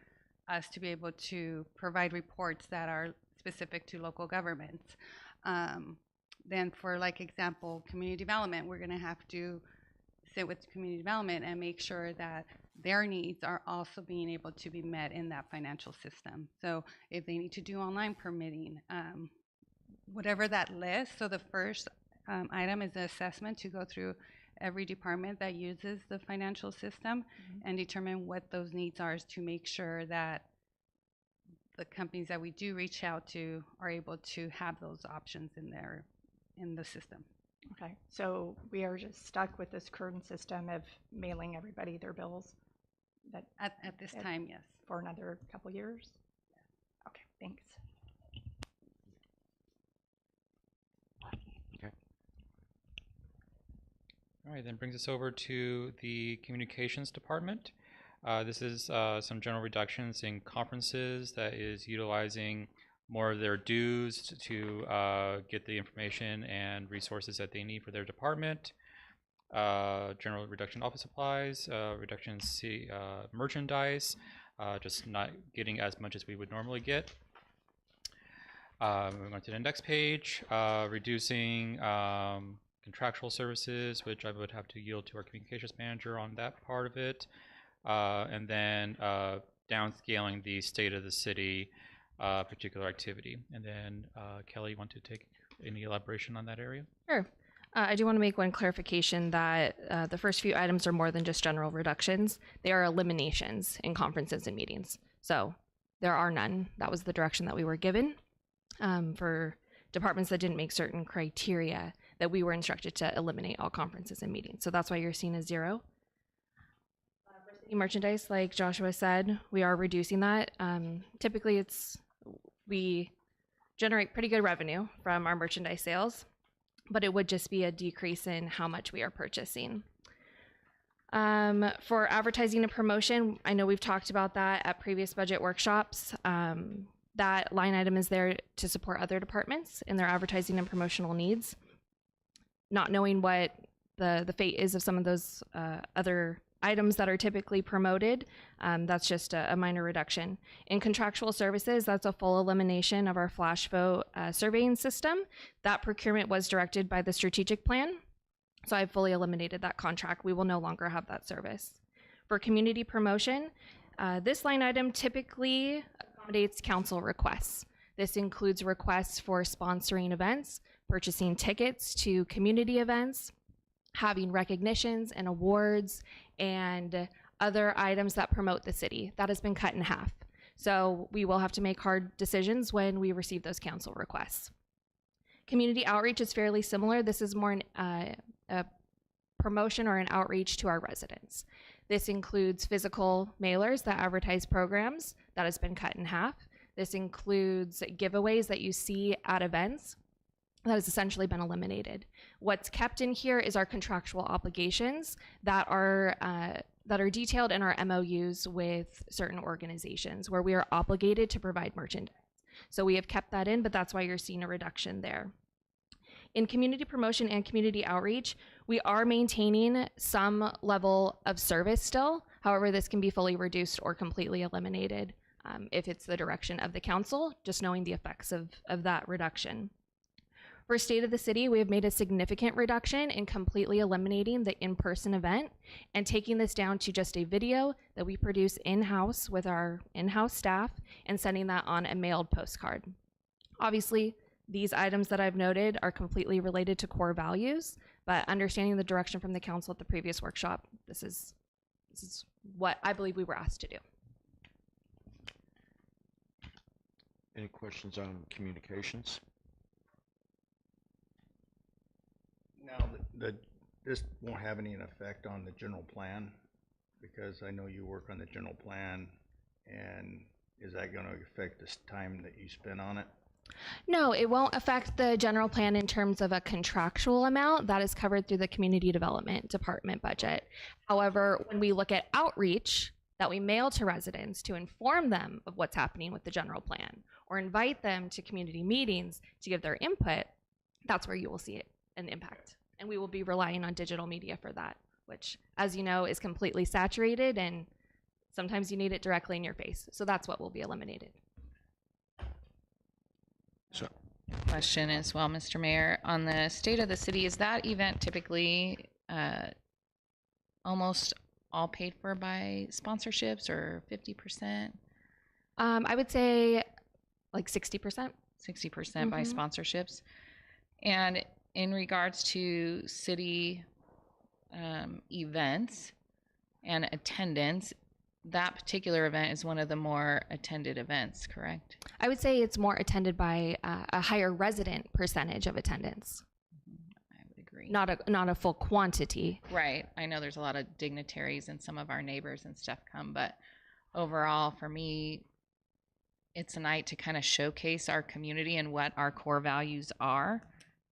us to be able to provide reports that are specific to local governments. Then for like example, community development, we're gonna have to sit with community development and make sure that their needs are also being able to be met in that financial system. So if they need to do online permitting, whatever that list. So the first item is the assessment to go through every department that uses the financial system and determine what those needs are to make sure that the companies that we do reach out to are able to have those options in the system. Okay, so we are just stuck with this current system of mailing everybody their bills that At this time, yes. for another couple years? Okay, thanks. Okay. All right, then brings us over to the communications department. This is some general reductions in conferences that is utilizing more of their dues to get the information and resources that they need for their department. General reduction in office supplies, reduction in merchandise, just not getting as much as we would normally get. Moving on to the next page, reducing contractual services, which I would have to yield to our communications manager on that part of it. And then downscaling the state of the city particular activity. And then Kelly, you want to take any elaboration on that area? Sure. I do want to make one clarification that the first few items are more than just general reductions. They are eliminations in conferences and meetings. So there are none. That was the direction that we were given for departments that didn't make certain criteria that we were instructed to eliminate all conferences and meetings. So that's why you're seeing a 0. For city merchandise, like Joshua said, we are reducing that. Typically, we generate pretty good revenue from our merchandise sales, but it would just be a decrease in how much we are purchasing. For advertising and promotion, I know we've talked about that at previous budget workshops. That line item is there to support other departments in their advertising and promotional needs. Not knowing what the fate is of some of those other items that are typically promoted, that's just a minor reduction. In contractual services, that's a full elimination of our flash vote surveying system. That procurement was directed by the strategic plan, so I've fully eliminated that contract. We will no longer have that service. For community promotion, this line item typically accommodates council requests. This includes requests for sponsoring events, purchasing tickets to community events, having recognitions and awards, and other items that promote the city. That has been cut in half. So we will have to make hard decisions when we receive those council requests. Community outreach is fairly similar. This is more a promotion or an outreach to our residents. This includes physical mailers that advertise programs. That has been cut in half. This includes giveaways that you see at events. That has essentially been eliminated. What's kept in here is our contractual obligations that are detailed in our MOUs with certain organizations where we are obligated to provide merchandise. So we have kept that in, but that's why you're seeing a reduction there. In community promotion and community outreach, we are maintaining some level of service still. However, this can be fully reduced or completely eliminated if it's the direction of the council, just knowing the effects of that reduction. For State of the City, we have made a significant reduction in completely eliminating the in-person event and taking this down to just a video that we produce in-house with our in-house staff and sending that on a mailed postcard. Obviously, these items that I've noted are completely related to core values, but understanding the direction from the council at the previous workshop, this is what I believe we were asked to do. Any questions on communications? Now, this won't have any effect on the general plan, because I know you work on the general plan, and is that going to affect this time that you spend on it? No, it won't affect the general plan in terms of a contractual amount. That is covered through the community development department budget. However, when we look at outreach that we mail to residents to inform them of what's happening with the general plan or invite them to community meetings to give their input, that's where you will see an impact. And we will be relying on digital media for that, which, as you know, is completely saturated, and sometimes you need it directly in your face. So that's what will be eliminated. So, Question as well, Mr. Mayor. On the State of the City, is that event typically almost all paid for by sponsorships, or 50%? I would say like 60%. 60% by sponsorships. And in regards to city events and attendance, that particular event is one of the more attended events, correct? I would say it's more attended by a higher resident percentage of attendance. I would agree. Not a full quantity. Right. I know there's a lot of dignitaries and some of our neighbors and stuff come, but overall, for me, it's a night to kind of showcase our community and what our core values are.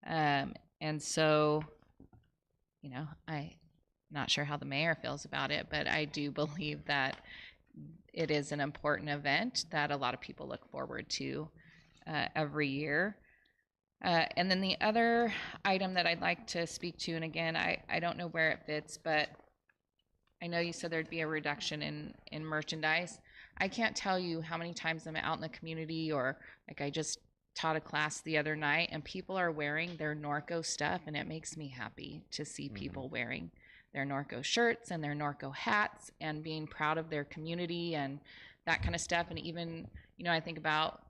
And so, you know, I'm not sure how the mayor feels about it, but I do believe that it is an important event that a lot of people look forward to every year. And then the other item that I'd like to speak to, and again, I don't know where it fits, but I know you said there'd be a reduction in merchandise. I can't tell you how many times I'm out in the community, or like I just taught a class the other night and people are wearing their Norco stuff, and it makes me happy to see people wearing their Norco shirts and their Norco hats and being proud of their community and that kind of stuff. And even, you know, I think about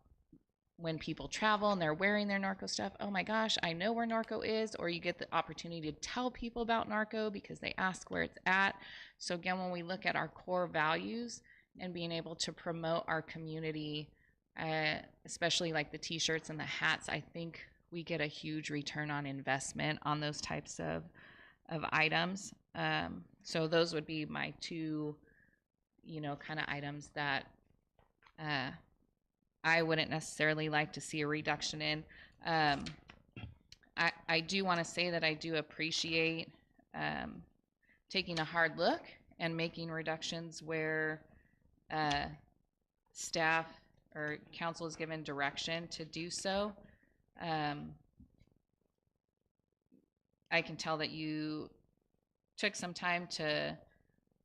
when people travel and they're wearing their Norco stuff. Oh my gosh, I know where Norco is. Or you get the opportunity to tell people about Norco because they ask where it's at. So again, when we look at our core values and being able to promote our community, especially like the t-shirts and the hats, I think we get a huge return on investment on those types of items. So those would be my two, you know, kind of items that I wouldn't necessarily like to see a reduction in. I do want to say that I do appreciate taking a hard look and making reductions where staff or council is given direction to do so. I can tell that you took some time to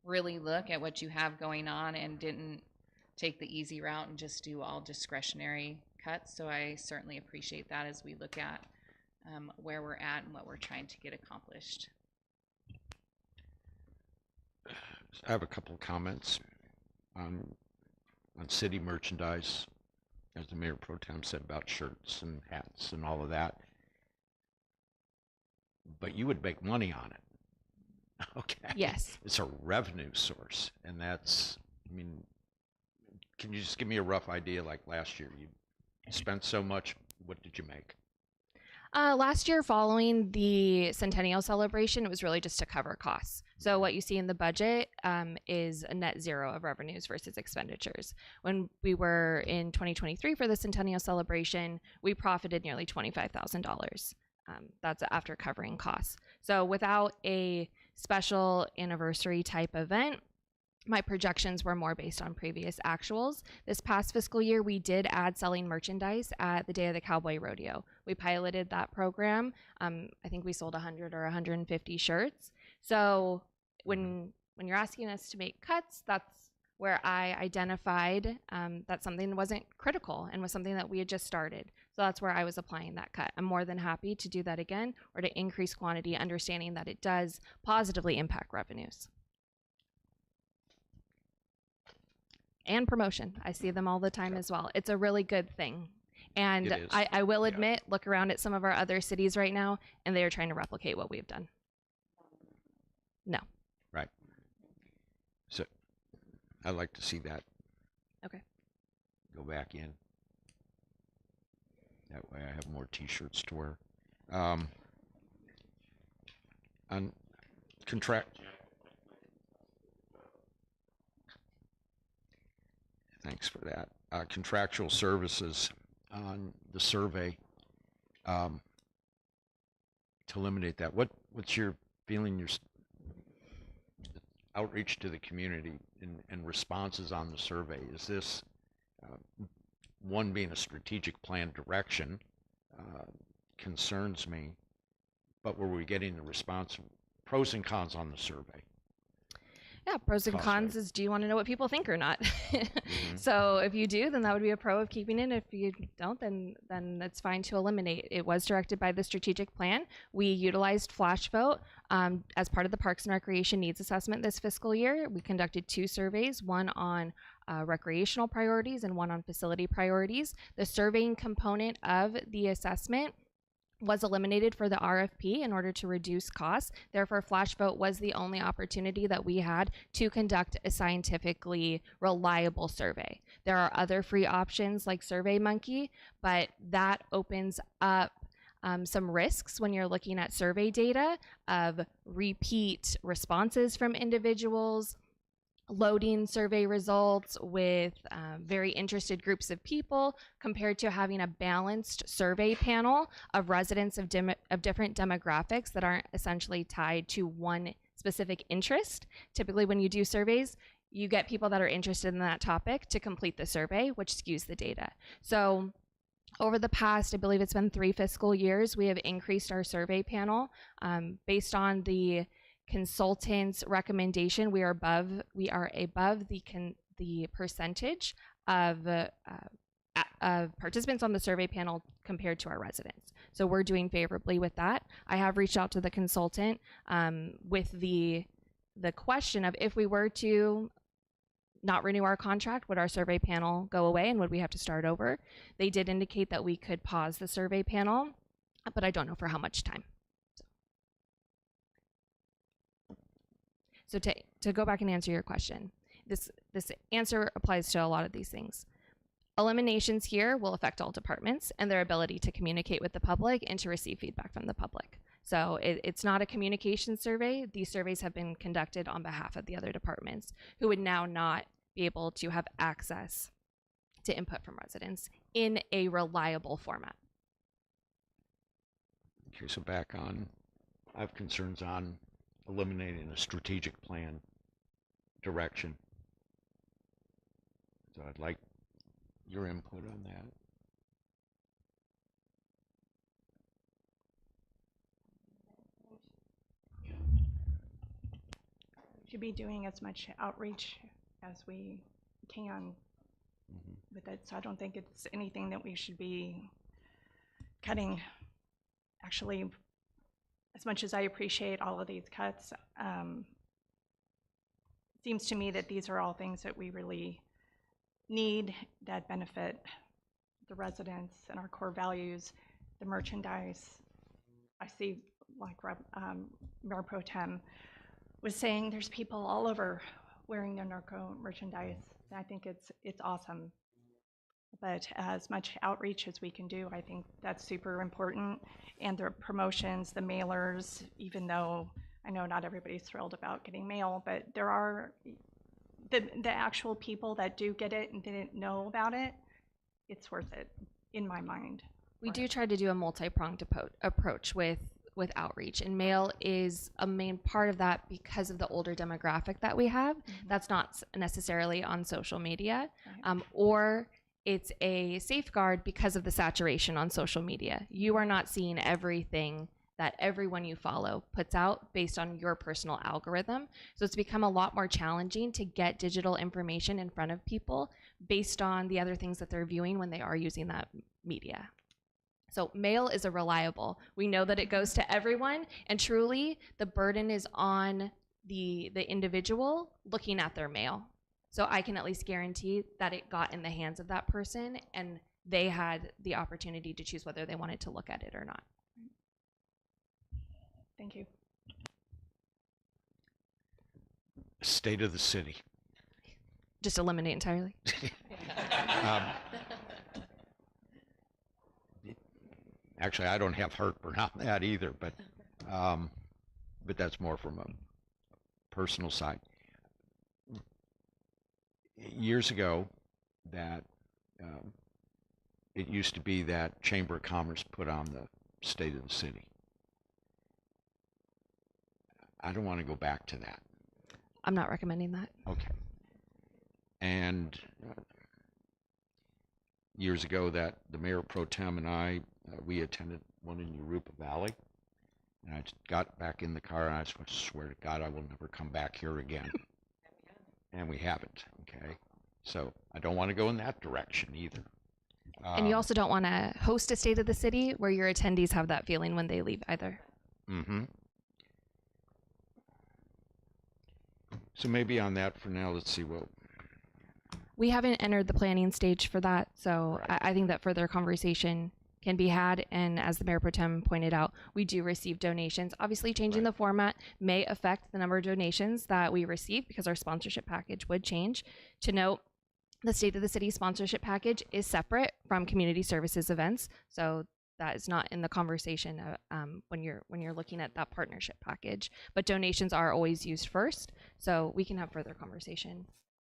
really look at what you have going on and didn't take the easy route and just do all discretionary cuts. So I certainly appreciate that as we look at where we're at and what we're trying to get accomplished. I have a couple of comments on city merchandise, as the Mayor Pro Tem said about shirts and hats and all of that. But you would make money on it. Okay. Yes. It's a revenue source. And that's, I mean, can you just give me a rough idea? Like last year, you spent so much. What did you make? Last year, following the centennial celebration, it was really just to cover costs. So what you see in the budget is a net zero of revenues versus expenditures. When we were in 2023 for the centennial celebration, we profited nearly $25,000. That's after covering costs. So without a special anniversary type event, my projections were more based on previous actuals. This past fiscal year, we did add selling merchandise at the Day of the Cowboy Rodeo. We piloted that program. I think we sold 100 or 150 shirts. So when you're asking us to make cuts, that's where I identified that something wasn't critical and was something that we had just started. So that's where I was applying that cut. I'm more than happy to do that again or to increase quantity, understanding that it does positively impact revenues. And promotion. I see them all the time as well. It's a really good thing. And I will admit, look around at some of our other cities right now, and they are trying to replicate what we've done. No. Right. So I'd like to see that. Okay. Go back in. That way I have more t-shirts to wear. On contract. Thanks for that. Contractual services on the survey, to eliminate that. What's your feeling, your outreach to the community and responses on the survey? Is this, one being a strategic plan direction, concerns me, but were we getting the response, pros and cons on the survey? Yeah, pros and cons is, do you want to know what people think or not? So if you do, then that would be a pro of keeping it. If you don't, then it's fine to eliminate. It was directed by the strategic plan. We utilized flash vote as part of the Parks and Recreation Needs Assessment this fiscal year. We conducted 2 surveys, one on recreational priorities and one on facility priorities. The surveying component of the assessment was eliminated for the RFP in order to reduce costs. Therefore, flash vote was the only opportunity that we had to conduct a scientifically reliable survey. There are other free options like SurveyMonkey, but that opens up some risks when you're looking at survey data of repeat responses from individuals, loading survey results with very interested groups of people compared to having a balanced survey panel of residents of different demographics that aren't essentially tied to one specific interest. Typically when you do surveys, you get people that are interested in that topic to complete the survey, which skews the data. So over the past, I believe it's been 3 fiscal years, we have increased our survey panel based on the consultant's recommendation. We are above the percentage of participants on the survey panel compared to our residents. So we're doing favorably with that. I have reached out to the consultant with the question of, if we were to not renew our contract, would our survey panel go away and would we have to start over? They did indicate that we could pause the survey panel, but I don't know for how much time. So to go back and answer your question, this answer applies to a lot of these things. Eliminations here will affect all departments and their ability to communicate with the public and to receive feedback from the public. So it's not a communication survey. These surveys have been conducted on behalf of the other departments who would now not be able to have access to input from residents in a reliable format. Okay, so back on, I have concerns on eliminating a strategic plan direction. So I'd like your input on that. We should be doing as much outreach as we can with it. So I don't think it's anything that we should be cutting. Actually, as much as I appreciate all of these cuts, it seems to me that these are all things that we really need, that benefit the residents and our core values, the merchandise. I see, like Mayor Pro Tem was saying, there's people all over wearing their Norco merchandise. I think it's awesome. But as much outreach as we can do, I think that's super important. And the promotions, the mailers, even though I know not everybody's thrilled about getting mail, but there are the actual people that do get it and didn't know about it, it's worth it in my mind. We do try to do a multi-pronged approach with outreach, and mail is a main part of that because of the older demographic that we have. That's not necessarily on social media, or it's a safeguard because of the saturation on social media. You are not seeing everything that everyone you follow puts out based on your personal algorithm. So it's become a lot more challenging to get digital information in front of people based on the other things that they're viewing when they are using that media. So mail is a reliable. We know that it goes to everyone, and truly the burden is on the individual looking at their mail. So I can at least guarantee that it got in the hands of that person and they had the opportunity to choose whether they wanted to look at it or not. Thank you. State of the city. Just eliminate entirely. Actually, I don't have heartburn on that either, but that's more from a personal side. Years ago, that it used to be that Chamber of Commerce put on the State of the City. I don't want to go back to that. I'm not recommending that. Okay. And years ago, that the Mayor Pro Tem and I, we attended one in Yoruba Valley, and I got back in the car and I swear to God I will never come back here again. And we haven't, okay? So I don't want to go in that direction either. And you also don't want to host a State of the City where your attendees have that feeling when they leave either. Mm-hmm. So maybe on that for now, let's see what. We haven't entered the planning stage for that, so Right. I think that further conversation can be had. And as the Mayor Pro Tem pointed out, we do receive donations. Obviously, changing Right. the format may affect the number of donations that we receive because our sponsorship package would change. To note, the State of the City sponsorship package is separate from community services events, so that is not in the conversation when you're looking at that partnership package. But donations are always used first, so we can have further conversation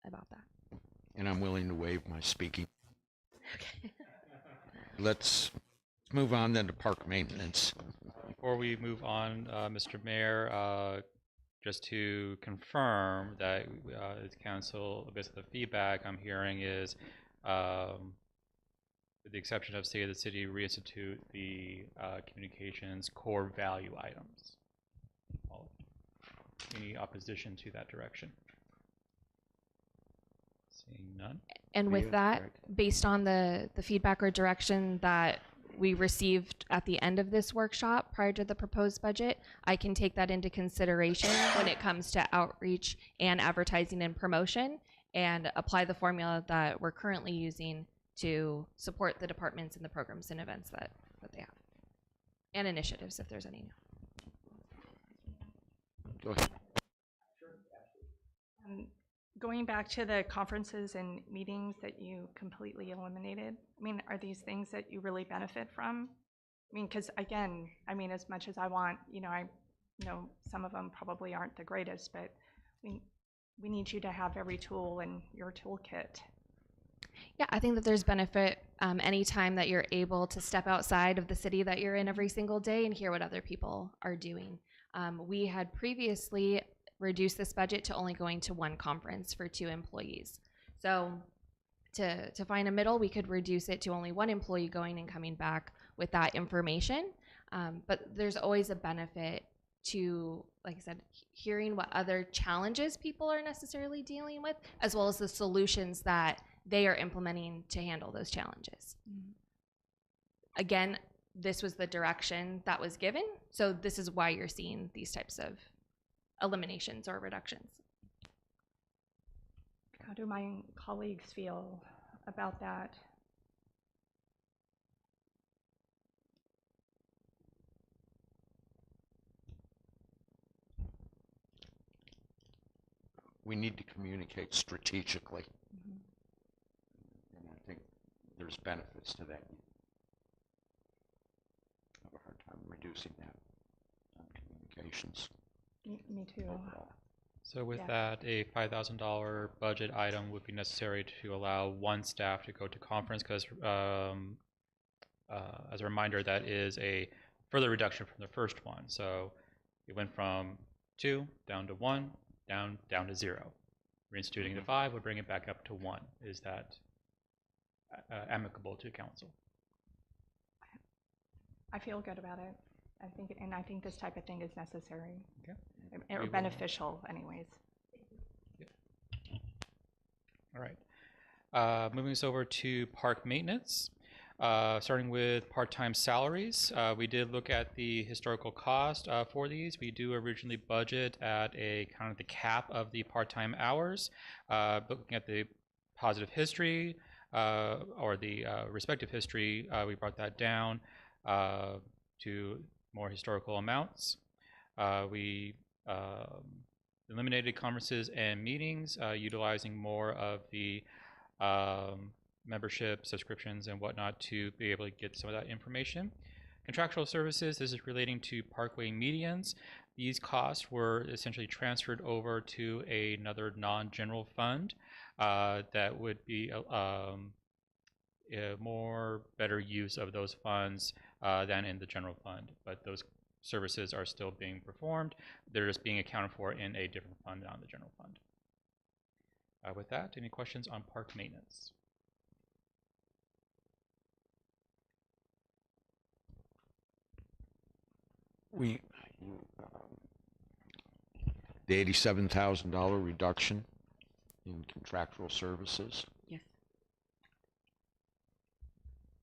about that. And I'm willing to waive my speaking. Okay. Let's move on then to park maintenance. Before we move on, Mr. Mayor, just to confirm that the council, based on the feedback I'm hearing is, with the exception of State of the City, reinstitute the communications core value items. Any opposition to that direction? Seeing none. And with Leah, that, correct. based on the feedback or direction that we received at the end of this workshop prior to the proposed budget, I can take that into consideration when it comes to outreach and advertising and promotion, and apply the formula that we're currently using to support the departments and the programs and events that they have, and initiatives if there's any. Go ahead. Going back to the conferences and meetings that you completely eliminated, I mean, are these things that you really benefit from? I mean, because again, I mean, as much as I want, I know some of them probably aren't the greatest, but we need you to have every tool in your toolkit. Yeah, I think that there's benefit anytime that you're able to step outside of the city that you're in every single day and hear what other people are doing. We had previously reduced this budget to only going to one conference for 2 employees. So to find a middle, we could reduce it to only 1 employee going and coming back with that information. But there's always a benefit to, like I said, hearing what other challenges people are necessarily dealing with, as well as the solutions that they are implementing to handle those challenges. Again, this was the direction that was given, so this is why you're seeing these types of eliminations or reductions. How do my colleagues feel about that? We need to communicate strategically. And I think there's benefits to that. I have a hard time reducing that communications. Me too. Overall. So with Yeah. that, a $5,000 budget item would be necessary to allow 1 staff to go to conference, because as a reminder, that is a further reduction from the first one. So it went from 2 down to 1, down to 0. Reinstituting the 5 would bring it back up to 1. Is that amicable to council? I feel good about it. I think this type of thing is necessary. Okay. Or beneficial anyways. All right. Moving us over to park maintenance. Starting with part-time salaries, we did look at the historical cost for these. We do originally budget at a kind of the cap of the part-time hours. Looking at the positive history or the respective history, we brought that down to more historical amounts. We eliminated conferences and meetings, utilizing more of the membership, subscriptions, and whatnot to be able to get some of that information. Contractual services, this is relating to parkway medians. These costs were essentially transferred over to another non-general fund that would be a more better use of those funds than in the general fund, but those services are still being performed. They're just being accounted for in a different fund, not the general fund. With that, any questions on park maintenance? The $87,000 reduction in contractual services. Yes.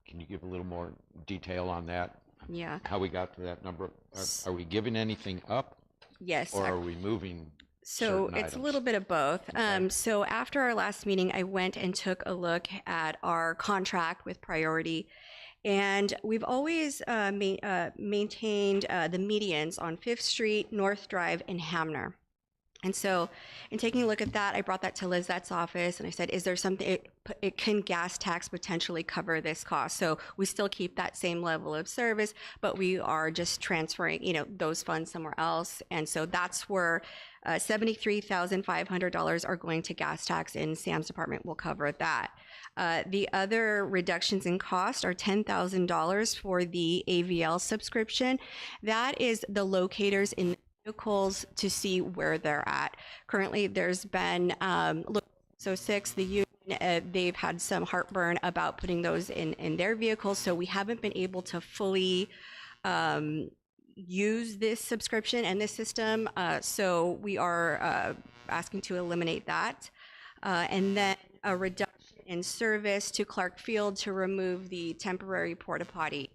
Can you give a little more detail on that? Yeah. How we got to that number? Are we giving anything up? Yes. Or are we moving? So certain it's a items? little bit of both. Okay. So after our last meeting, I went and took a look at our contract with Priority. And we've always maintained the medians on 5th Street, North Drive, and Hamner. And so in taking a look at that, I brought that to Lizette's office and I said, is there something, can gas tax potentially cover this cost? So we still keep that same level of service, but we are just transferring, those funds somewhere else. And so that's where $73,500 are going to gas tax, and Sam's department will cover that. The other reductions in cost are $10,000 for the AVL subscription. That is the locators in vehicles to see where they're at. Currently, there's been, so 6, the union, they've had some heartburn about putting those in their vehicles, so we haven't been able to fully use this subscription and this system, so we are asking to eliminate that. And then a reduction in service to Clark Field to remove the temporary porta potty.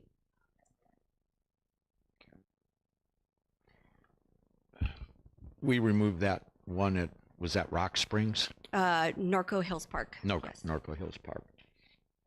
We removed that one at, was that Rock Springs? Norco Hills Park. No, Yes. Norco Hills Park.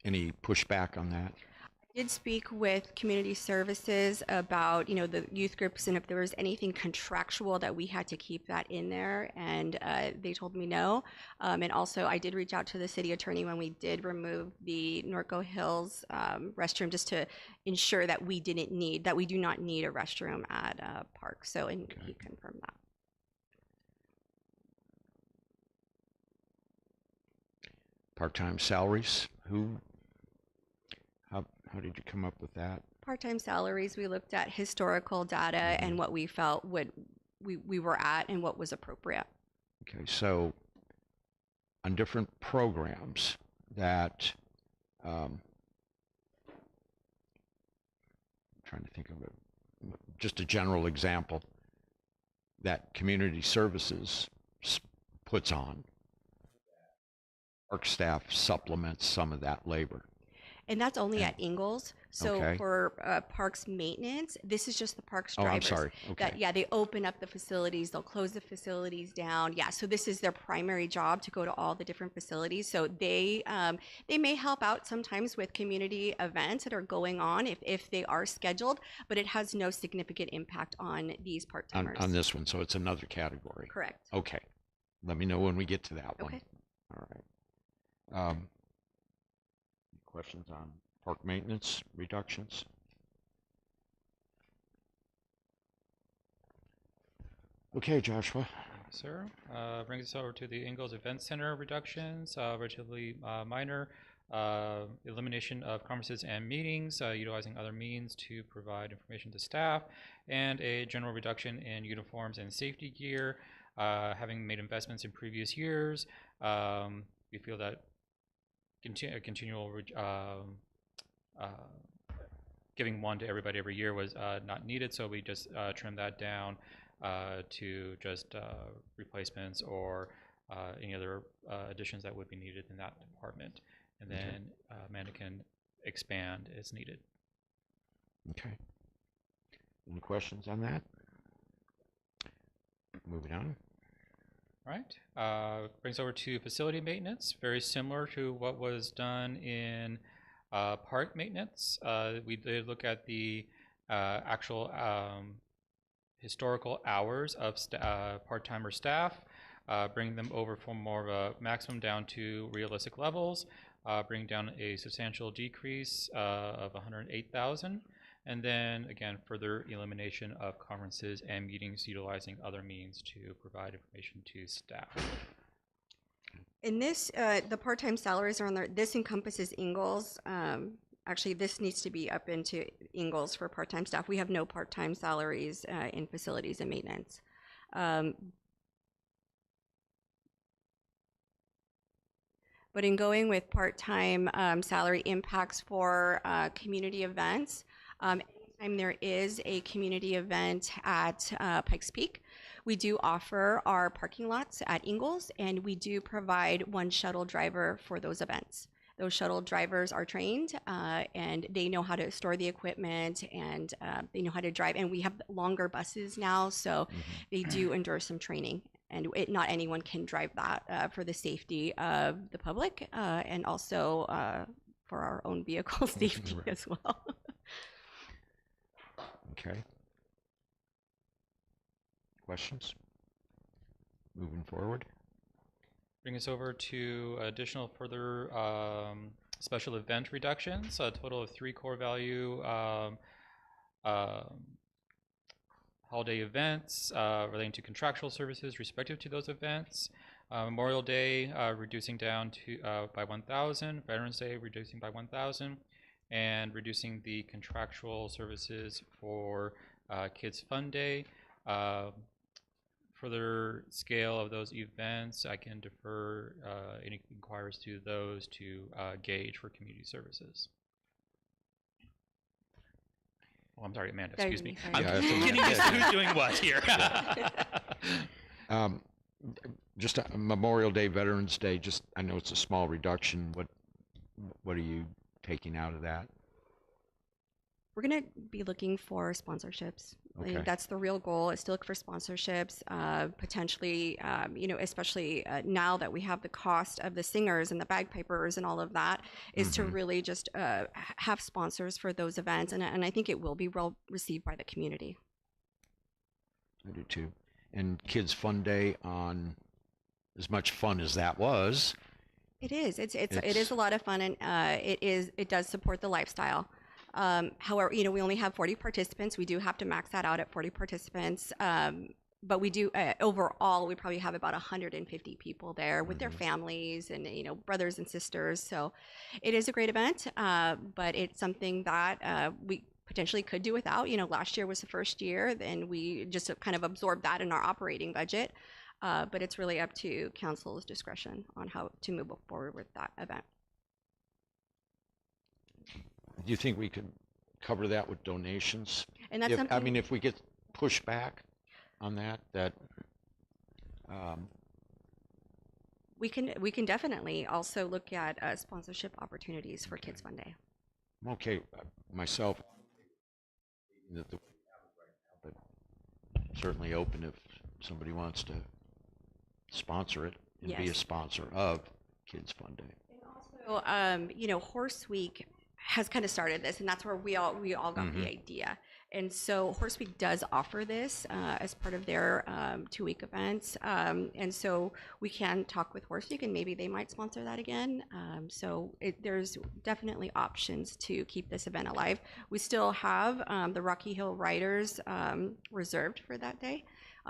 Any pushback on that? I did speak with community services about, the youth groups and if there was anything contractual that we had to keep that in there, and they told me no. And also, I did reach out to the city attorney when we did remove the Norco Hills restroom, just to ensure that we do not need a restroom at a park. So, and he confirmed that. Part-time salaries, how did you come up with that? Part-time salaries, we looked at historical data and what we felt we were at and what was appropriate. Okay, so on different programs that, I'm trying to think of just a general example that community services puts on, park staff supplements some of that labor. And that's only at Ingalls. So Okay. for parks maintenance, this is just the parks Oh, I'm drivers. sorry. Okay. They open up the facilities, they'll close the facilities down. Yeah, so this is their primary job, to go to all the different facilities. So they may help out sometimes with community events that are going on if they are scheduled, but it has no significant impact on these part-timers. On this one, so it's another category. Correct. Okay. Let me know when we get to that one. Okay. All right. Questions on park maintenance reductions? Okay, Joshua. Sir, brings us over to the Ingalls Event Center reductions, relatively minor. Elimination of conferences and meetings, utilizing other means to provide information to staff, and a general reduction in uniforms and safety gear. Having made investments in previous years, we feel that continual giving one to everybody every year was not needed, so we just trimmed that down to just replacements or any other additions that would be needed in that department. And then Amanda can expand as needed. Okay. Any questions on that? Moving on. All right. Brings over to facility maintenance, very similar to what was done in park maintenance. We did look at the actual historical hours of part-timer staff, bring them over from more of a maximum down to realistic levels, bring down a substantial decrease of 108,000. And then again, further elimination of conferences and meetings, utilizing other means to provide information to staff. In this, the part-time salaries are on there. This encompasses Ingalls. Actually, this needs to be up into Ingalls for part-time staff. We have no part-time salaries in facilities and maintenance. But in going with part-time salary impacts for community events, anytime there is a community event at Pikes Peak, we do offer our parking lots at Ingalls, and we do provide one shuttle driver for those events. Those shuttle drivers are trained, and they know how to store the equipment, and they know how to drive. And we have longer buses now, so they do endure some training. And not anyone can drive that for the safety of the public, and also for our own vehicle safety as well. Okay. Questions? Moving forward. Bring us over to additional further special event reductions, a total of 3 core value holiday events relating to contractual services respective to those events. Memorial Day reducing down to by 1,000, Veterans Day reducing by 1,000, and reducing the contractual services for Kids Fun Day. Further scale of those events, I can defer any inquiries to those to gauge for community services. Oh, I'm sorry, Amanda, excuse me. I'm Yeah, getting used to who's doing what here. Just Memorial Day, Veterans Day, just, I know it's a small reduction. What are you taking out of that? We're going to be looking for sponsorships. I Okay. think that's the real goal, is to look for sponsorships, potentially, especially now that we have the cost of the singers and the bagpipers and all of that, is to really just have sponsors for those events. And I think it will be well received by the community. I do too. And Kids Fun Day, on as much fun as that was. It is. It is a lot of fun, and it does support the lifestyle. However, we only have 40 participants. We do have to max that out at 40 participants. But we do, overall, we probably have about 150 people there with their families and, brothers and sisters. So it is a great event, but it's something that we potentially could do without. Last year was the first year, and we just kind of absorbed that in our operating budget. But it's really up to council's discretion on how to move forward with that event. Do you think we could cover that with donations? And that's something. If we get pushback on that, we can definitely also look at sponsorship opportunities for Kids Fun Day. Okay, myself, but certainly open if somebody wants to sponsor it and be a sponsor of Kids Fun Day. And also, Horse Week has kind of started this, and that's where we all got the idea. And so Horse Week does offer this as part of their 2-week events. And so we can talk with Horse Week, and maybe they might sponsor that again. There's definitely options to keep this event alive. We still have the Rocky Hill Riders reserved for that day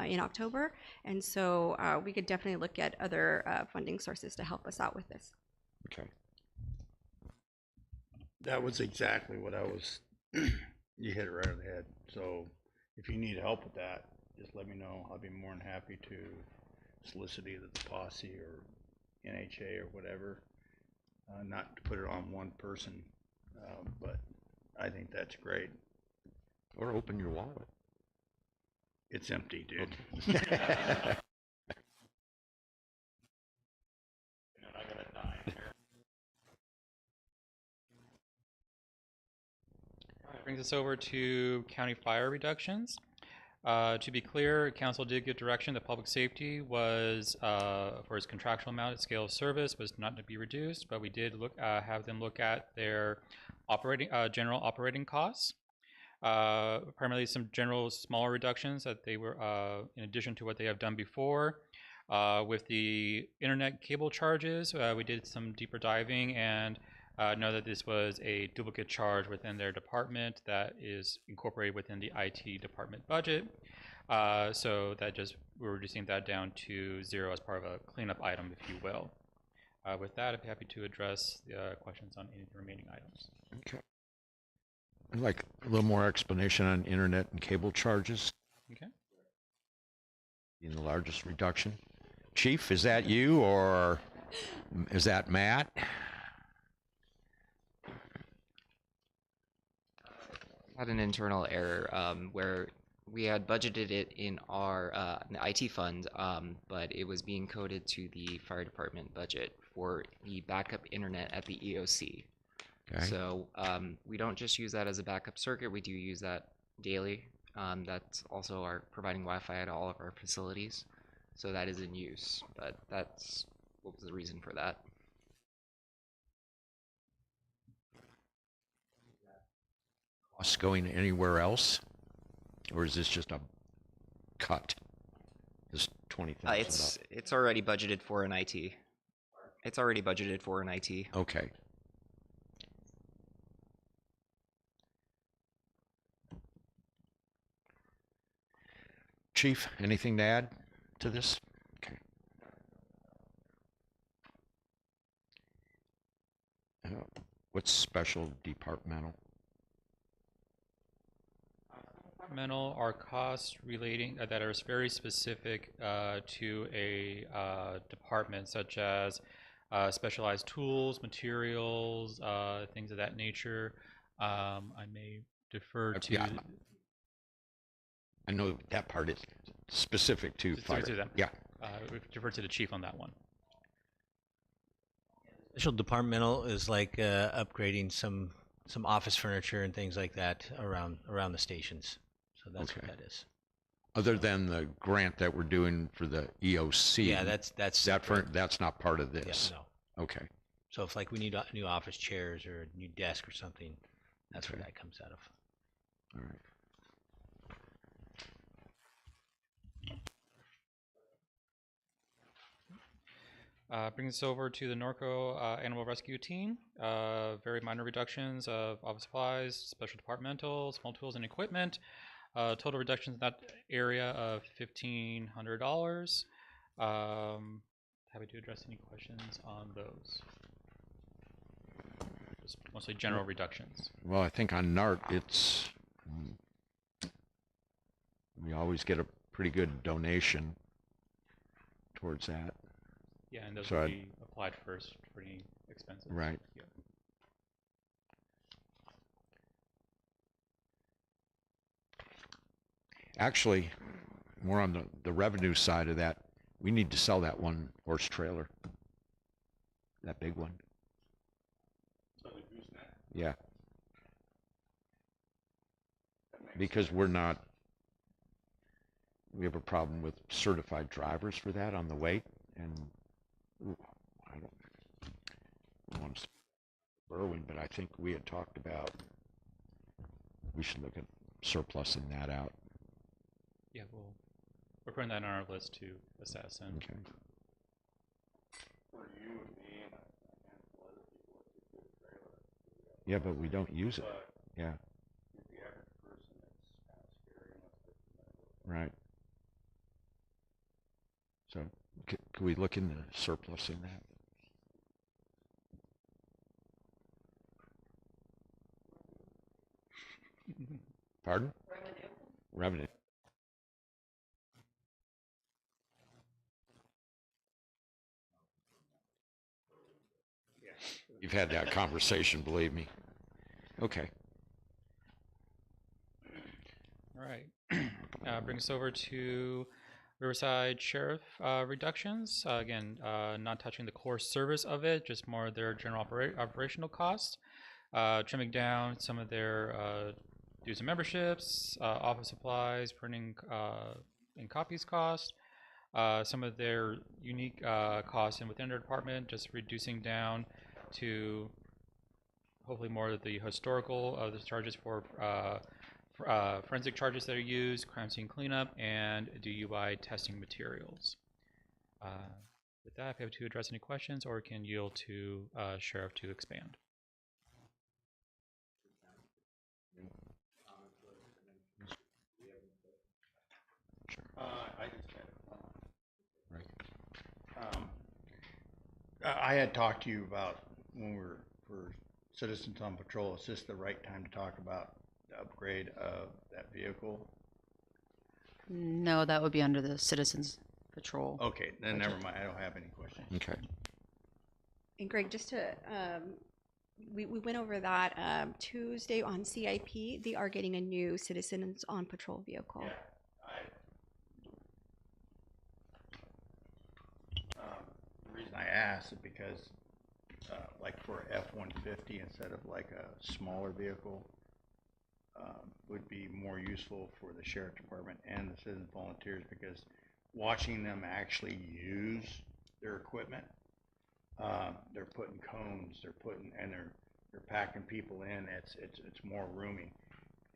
in October. And so we could definitely look at other funding sources to help us out with this. Okay. That was exactly what I was, you hit it right on the head. So if you need help with that, just let me know. I'll be more than happy to solicit either the posse or NHA or whatever. Not to put it on one person, but I think that's great. Or open your wallet. It's empty, dude. Okay. Brings us over to county fire reductions. To be clear, council did give direction that public safety was, for its contractual amount at scale of service, was not to be reduced, but we did have them look at their general operating costs. Primarily some general smaller reductions that they were, in addition to what they have done before. With the internet cable charges, we did some deeper diving and know that this was a duplicate charge within their department that is incorporated within the IT department budget. So that we're reducing that down to 0 as part of a cleanup item, if you will. With that, I'd be happy to address questions on any of the remaining items. Okay. I'd like a little more explanation on internet and cable charges. Okay. In the largest reduction. Chief, is that you or is that Matt? Had an internal error where we had budgeted it in our IT fund, but it was being coded to the fire department budget for the backup internet at the EOC. Okay. So we don't just use that as a backup circuit, we do use that daily. That's also providing Wi-Fi at all of our facilities. So that is in use, but that's what was the reason for that. Costs going anywhere else? Or is this just a cut? This 20,000? It's already budgeted for in IT. It's already budgeted for in IT. Okay. Chief, anything to add to this? Okay. What's special departmental? Departmental are costs relating that are very specific to a department, such as specialized tools, materials, things of that nature. I may defer to. I know that part is specific to fire. To them. Yeah. we've deferred to the chief on that one. Special departmental is like upgrading some office furniture and things like that around the stations. So that's Okay. what that is. Other than the grant that we're doing for the EOC. Yeah, that's that's not part of this. Yeah, no. Okay. So if like we need new office chairs or a new desk or something, that's where that comes out of. All right. Bring us over to the Norco Animal Rescue Team. Very minor reductions of office supplies, special departmental, small tools and equipment. Total reductions in that area of $1,500. Happy to address any questions on those. Just mostly general reductions. Well, I think on NART, it's we always get a pretty good donation towards that. Yeah, and those So will be applied first for any expenses. Right. Yeah. Actually, more on the revenue side of that, we need to sell that one horse trailer. That big one. Yeah. Because we have a problem with certified drivers for that on the weight, and I don't want to say Berwin, but I think we had talked about we should look at surplusing that out. Yeah, we're putting that on our list to assess. And Okay. Yeah, but we don't use it. Yeah. Right. So, could we look into surplusing that? Pardon? Revenue. You've had that conversation, believe me. Okay. all right, bring us over to Riverside Sheriff reductions. Again, not touching the core service of it, just more their general operational costs. Trimming down some of their dues and memberships, office supplies, printing and copies cost. Some of their unique costs and within their department, just reducing down to hopefully more of the historical of the charges for forensic charges that are used, crime scene cleanup, and DUI testing materials. With that, if you have to address any questions, or can yield to Sheriff to expand. I just had I had talked to you about when we're for Citizens on Patrol. Is this the right time to talk about the upgrade of that vehicle? No, that would be under the Citizens Patrol. Okay, then never mind. I don't have any questions. Okay. And Greg, just to, we went over that Tuesday on CIP. They are getting a new Citizens on Patrol vehicle. Yeah, the reason I asked is because, like for F-150, instead of like a smaller vehicle, would be more useful for the sheriff department and the citizen volunteers, because watching them actually use their equipment, they're putting cones, they're packing people in. It's more roomy,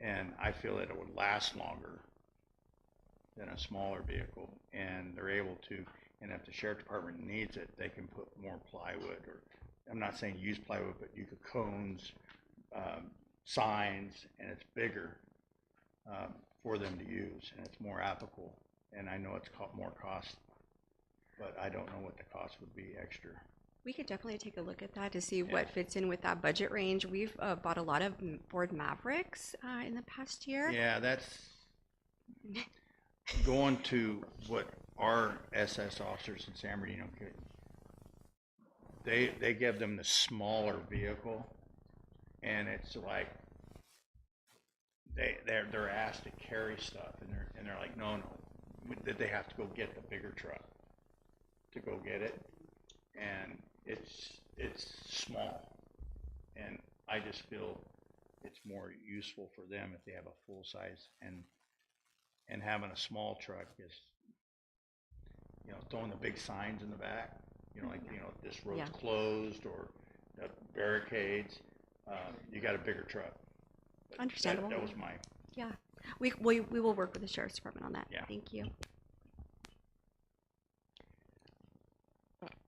and I feel that it would last longer than a smaller vehicle, and they're able to. And if the sheriff department needs it, they can put more plywood, or I'm not saying use plywood, but you could cones, signs, and it's bigger for them to use, and it's more applicable. And I know it's more cost, but I don't know what the cost would be extra. We could definitely take a look at that to see what fits in with that budget range. We've bought a lot of Ford Mavericks in the past year. Yeah, that's going to what our SS officers in San Bernardino get. They give them the smaller vehicle, and it's like they're asked to carry stuff, and they're like, no, they have to go get the bigger truck. to go get it, and it's small, and I just feel it's more useful for them if they have a full size, and having a small truck is, you know, throwing the big signs in the back, you know, like, you know, this road's closed or barricades. You got a bigger truck. But Understandable. That was my. Yeah, we will work with the sheriff's department on that. Yeah. Thank you.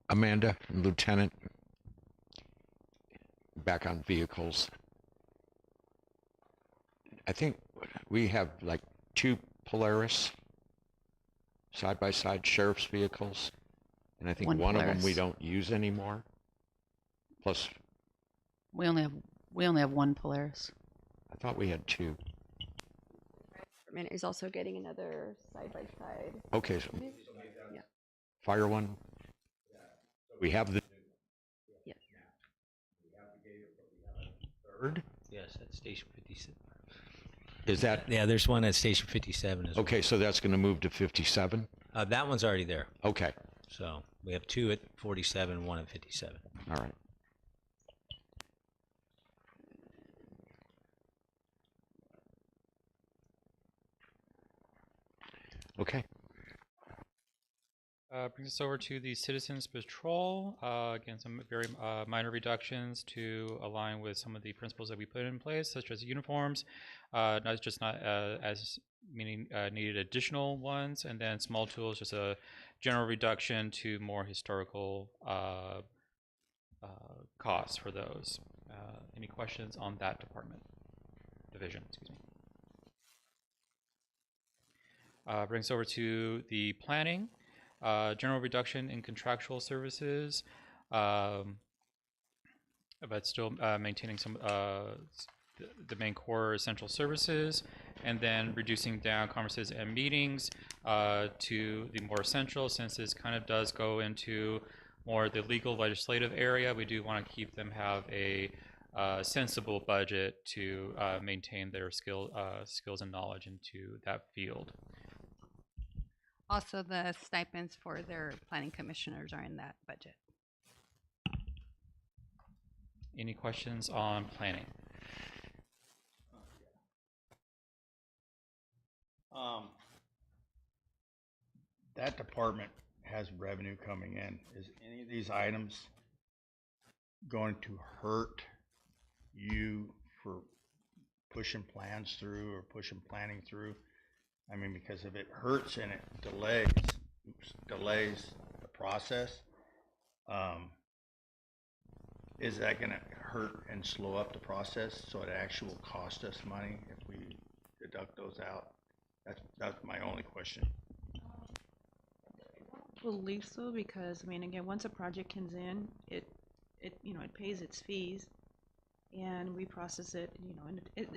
Amanda, Lieutenant, back on vehicles. I think we have like 2 Polaris side-by-side sheriff's vehicles, and I think one of them we Polaris. don't use anymore. Plus, We only have one Polaris. I thought we had 2. Department is also getting another side by side. Okay, so Yeah. fire one. We have the Yeah. third. Yes, at Station 57. Is that Yeah, there's one at Station 57 as well. okay? So that's going to move to 57. That one's already there. Okay, So we have 2 at 47, 1 at 57. all right. Okay. Brings us over to the Citizens Patrol. Again, some very minor reductions to align with some of the principles that we put in place, such as uniforms, not as meaning needed additional ones, and then small tools, just a general reduction to more historical costs for those. Any questions on that division? Excuse me. Brings over to the planning. General reduction in contractual services, but still maintaining some the main core essential services, and then reducing down conferences and meetings to the more essential, since this kind of does go into more the legal legislative area. We do want to keep them have a sensible budget to maintain their skills and knowledge into that field. Also, the stipends for their planning commissioners are in that budget. Any questions on planning? That department has revenue coming in. Is any of these items going to hurt you for pushing plans through or pushing planning through? I mean, because if it hurts and it delays the process, is that going to hurt and slow up the process so it actually will cost us money if we deduct those out? That's my only question. I believe so, because I mean, again, once a project comes in, it pays its fees, and we process it,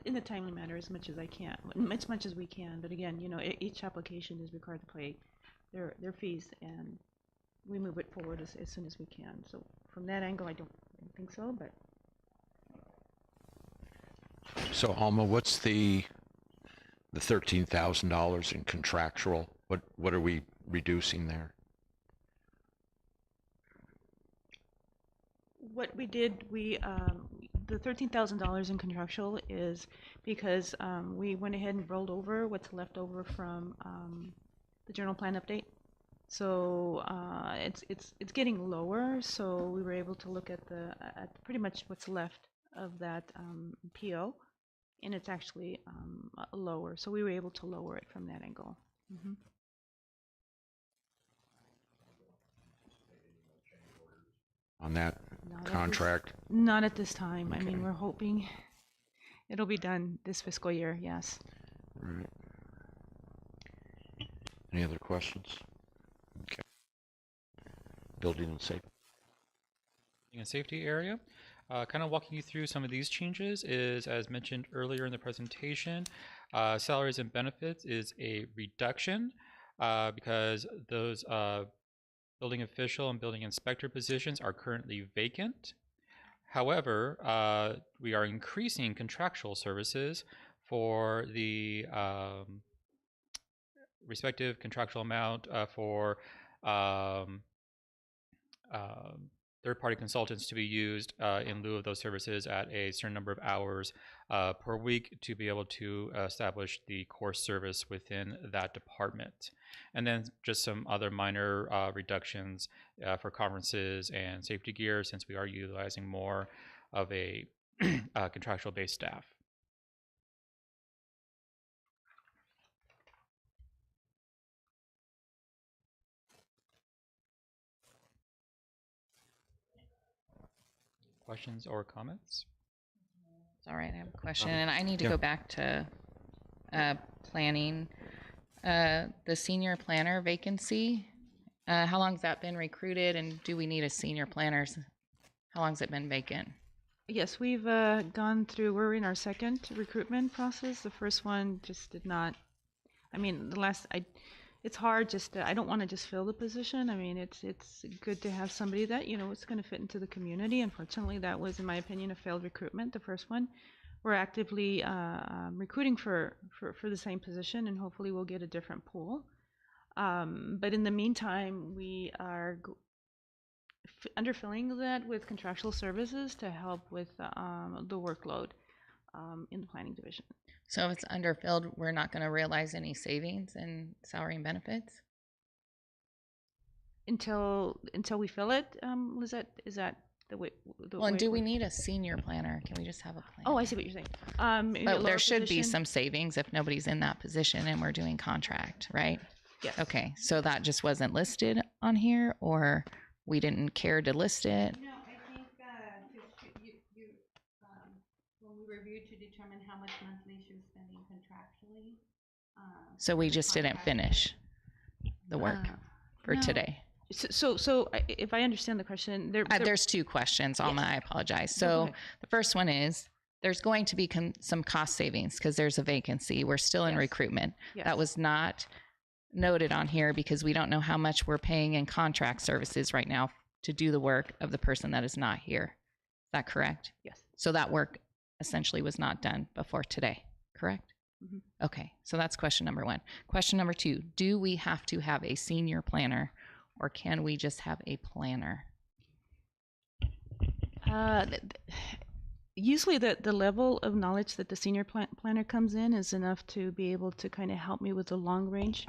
in a timely manner as much as I can, as much as we can. But again, each application is required to pay their fees, and we move it forward as soon as we can. So from that angle, I don't think so. But So Alma, what's the $13,000 in contractual? What are we reducing there? what we did, the $13,000 in contractual is because we went ahead and rolled over what's left over from the general plan update. So it's getting lower. So we were able to look at pretty much what's left of that PO, and it's actually lower. So we were able to lower it from that angle. Mm-hmm. On that contract? Not at this time. Okay. I mean, we're hoping it'll be done this fiscal year, yes. All right. Any other questions? Okay. Building and safety. And safety area. Kind of walking you through some of these changes is, as mentioned earlier in the presentation, salaries and benefits is a reduction because those building official and building inspector positions are currently vacant. However, we are increasing contractual services for the respective contractual amount for third-party consultants to be used in lieu of those services at a certain number of hours per week to be able to establish the core service within that department. And then just some other minor reductions for conferences and safety gear, since we are utilizing more of a contractual-based staff. Questions or comments? It's all right. I have a question, and I need to go back to planning. The senior planner vacancy. How long has that been recruited, and do we need a senior planner? How long has it been vacant? Yes, we've gone through, we're in our second recruitment process. The first one just did not, I mean, it's hard just to, I don't want to just fill the position. I mean, it's good to have somebody that, you know, it's going to fit into the community. Unfortunately, that was, in my opinion, a failed recruitment, the first one. We're actively recruiting for the same position, and hopefully we'll get a different pool. But in the meantime, we are underfilling that with contractual services to help with the workload in the planning division. So if it's underfilled, we're not going to realize any savings in salary and benefits until we fill it. Lizette, is that the way? Well, and do we need a senior planner? Can we just have a planner? Oh, I see what you're saying. But there should be some savings if nobody's in that position and we're doing contract, right? Yes. Okay, so that just wasn't listed on here, or we didn't care to list it? No, I think you when we reviewed to determine how much monthly she was spending contractually. So we just didn't finish the work for today. So if I understand the question, there's two questions on that. I apologize. So the first one is, there's going to be some cost savings because there's a vacancy. We're still in recruitment. Yes. That was not noted on here because we don't know how much we're paying in contract services right now to do the work of the person that is not here. Is that correct? Yes. So that work essentially was not done before today, correct? Mm-hmm. Okay, so that's question number one. Question number two, do we have to have a senior planner, or can we just have a planner? Usually the level of knowledge that the senior planner comes in is enough to be able to kind of help me with the long range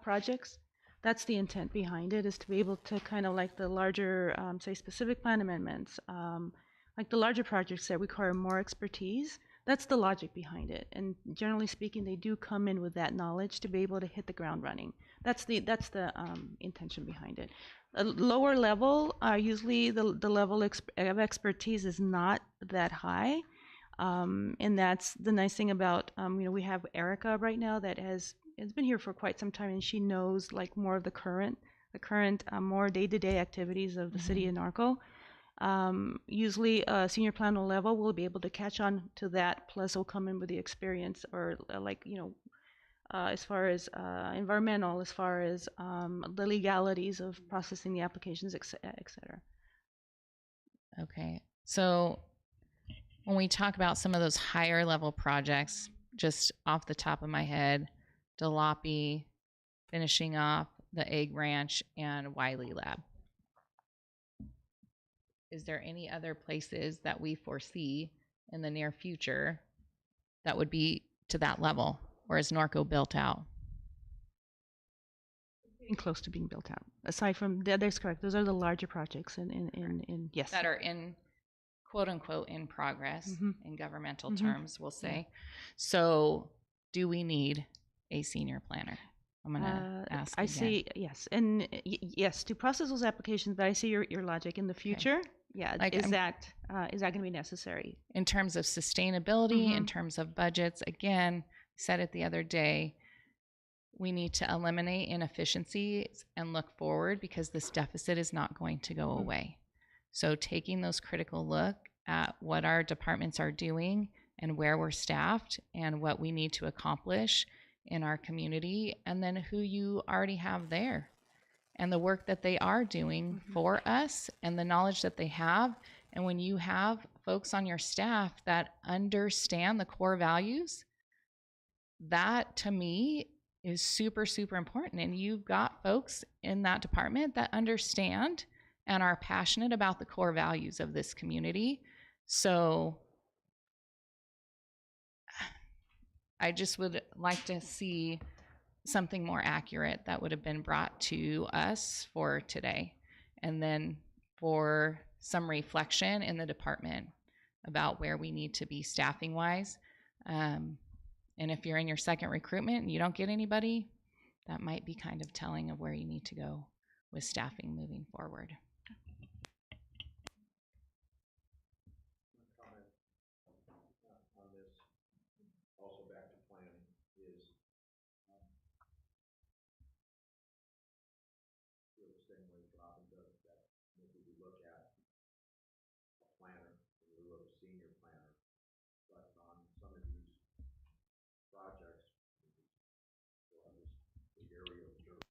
projects. That's the intent behind it, is to be able to kind of like the larger, say, specific plan amendments, like the larger projects that require more expertise. That's the logic behind it. And generally speaking, they do come in with that knowledge to be able to hit the ground running. That's the intention behind it. A lower level, usually the level of expertise is not that high. And that's the nice thing about, we have Erica right now that has been here for quite some time, and she knows like more of the current more day-to-day activities of the city of Norco. Usually a senior planner level will be able to catch on to that, plus will come in with the experience, or as far as environmental, as far as the legalities of processing the applications, et cetera. Okay, so when we talk about some of those higher level projects, just off the top of my head, Delapi, finishing off the Egg Ranch, and Wiley Lab. Is there any other places that we foresee in the near future that would be to that level, or is Norco built out? Getting close to being built out. Aside from that's correct. Those are the larger projects, in yes, that are in quote unquote in progress in governmental terms, we'll say. So, do we need a senior planner? I'm gonna ask. I again. see. Yes, and yes, to process those applications. But I see your logic in the future. Okay. Yeah, like, is that going to be necessary in terms of sustainability, in terms of budgets? Again, said it the other day. We need to eliminate inefficiencies and look forward, because this deficit is not going to go away. So taking those critical look at what our departments are doing and where we're staffed and what we need to accomplish in our community, and then who you already have there and the work that they are doing for us and the knowledge that they have. And when you have folks on your staff that understand the core values, that to me is super, super important. And you've got folks in that department that understand and are passionate about the core values of this community. So I just would like to see something more accurate that would have been brought to us for today. And then for some reflection in the department about where we need to be staffing wise. And if you're in your second recruitment and you don't get anybody, that might be kind of telling of where you need to go with staffing moving forward. On this, also back to planning, is feel the same way Robin does, that maybe we look at a planner in lieu of a senior planner, but on some of these projects, we'll have this big area of dirt.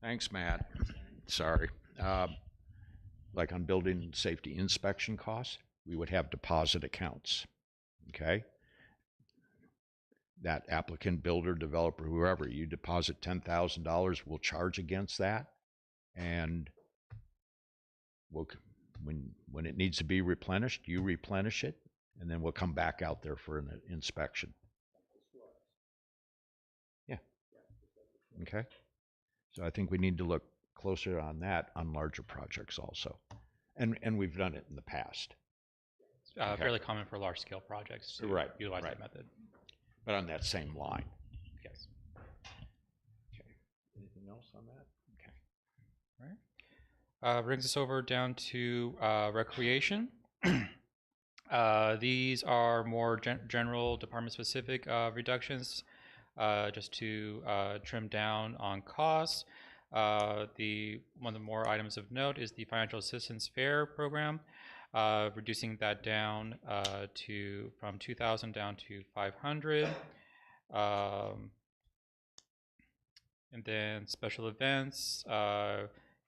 Thanks, Matt. Sorry. Like on building safety inspection costs, we would have deposit accounts, okay? That applicant, builder, developer, whoever, you deposit $10,000, we'll charge against that, and we'll, when it needs to be replenished, you replenish it, and then we'll come back out there for an inspection. Yeah. Okay. So I think we need to look closer on that on larger projects also, and we've done it in the past. It's fairly common for large scale projects to utilize that method. But on that same line. Yes. Okay. Anything else on that? Okay. All right. Brings us over down to recreation. These are more general department specific reductions, just to trim down on costs. One of the more items of note is the financial assistance fair program, reducing that down from 2,000 down to 500. And then special events,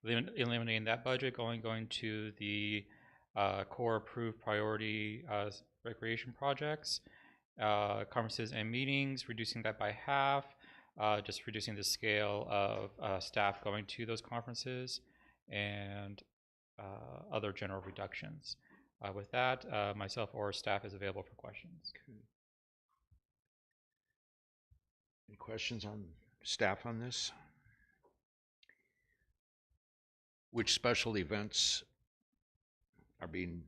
eliminating that budget, going to the core approved priority recreation projects. Conferences and meetings, reducing that by half, just reducing the scale of staff going to those conferences, and other general reductions. With that, myself or staff is available for questions. Okay. Any questions on staff on this? Which special events are being,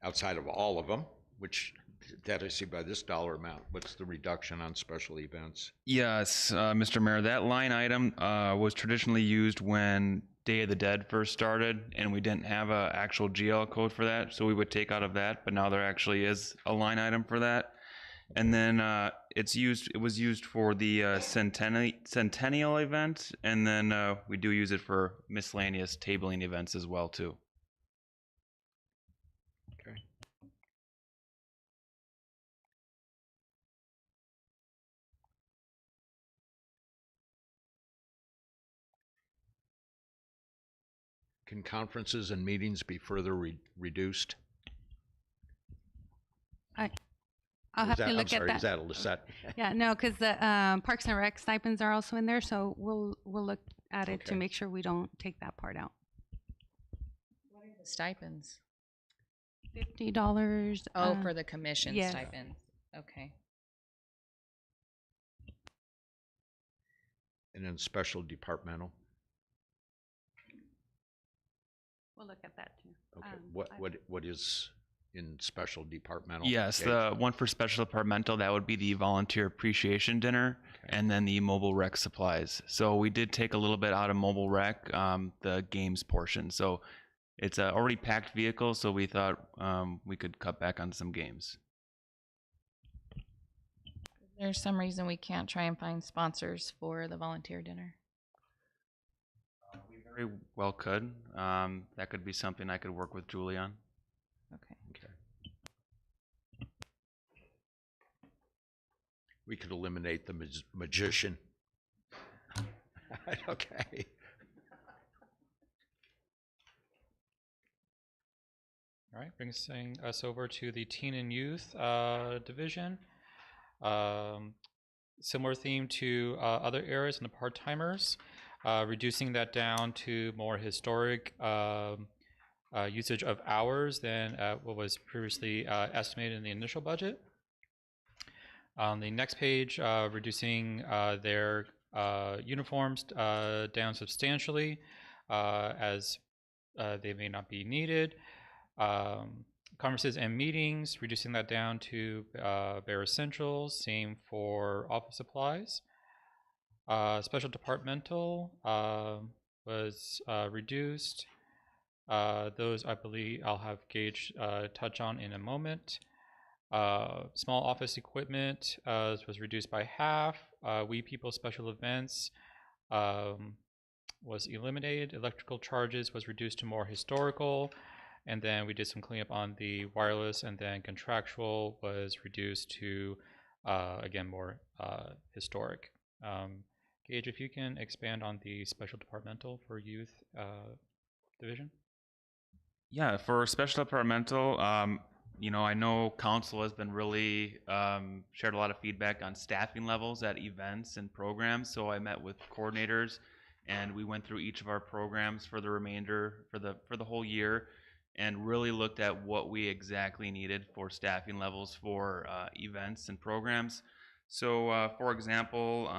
outside of all of them, which that I see by this dollar amount, what's the reduction on special events? Yes, Mr. Mayor, that line item was traditionally used when Day of the Dead first started, and we didn't have an actual GL code for that, so we would take out of that, but now there actually is a line item for that. And then it was used for the centennial event, and then we do use it for miscellaneous tabling events as well too. Okay. Can conferences and meetings be further reduced? I'll have to look at that. Is that a Lisette? Yeah, no, because the Parks and Rec stipends are also in there, so we'll look at it to Okay. make sure we don't take that part out. What are the stipends? $50. Oh, for the commission yes. stipends. Okay. And then special departmental? We'll look at that too. Okay, what is in special departmental? Yes, Gage? the one for special departmental, that would be the volunteer appreciation dinner, and then the mobile rec supplies. So we did take a little bit out of mobile rec, the games portion. So it's a already packed vehicle, so we thought we could cut back on some games. There's some reason we can't try and find sponsors for the volunteer dinner. We very well could. That could be something I could work with Julie on. Okay. We could eliminate the magician. Okay. All right, brings us over to the teen and youth division. Similar theme to other areas and the part-timers, reducing that down to more historic usage of hours than what was previously estimated in the initial budget. On the next page, reducing their uniforms down substantially as they may not be needed. Conferences and meetings, reducing that down to bare essentials. Same for office supplies. Special departmental was reduced. Those I believe I'll have Gage touch on in a moment. Small office equipment was reduced by half. We People special events was eliminated. Electrical charges was reduced to more historical. And then we did some cleanup on the wireless, and then contractual was reduced to, again, more historic. Gage, if you can expand on the special departmental for youth division. Yeah, for special departmental, you know, I know council has been really shared a lot of feedback on staffing levels at events and programs. So I met with coordinators, and we went through each of our programs for the remainder for the whole year, and really looked at what we exactly needed for staffing levels for events and programs. So, for example,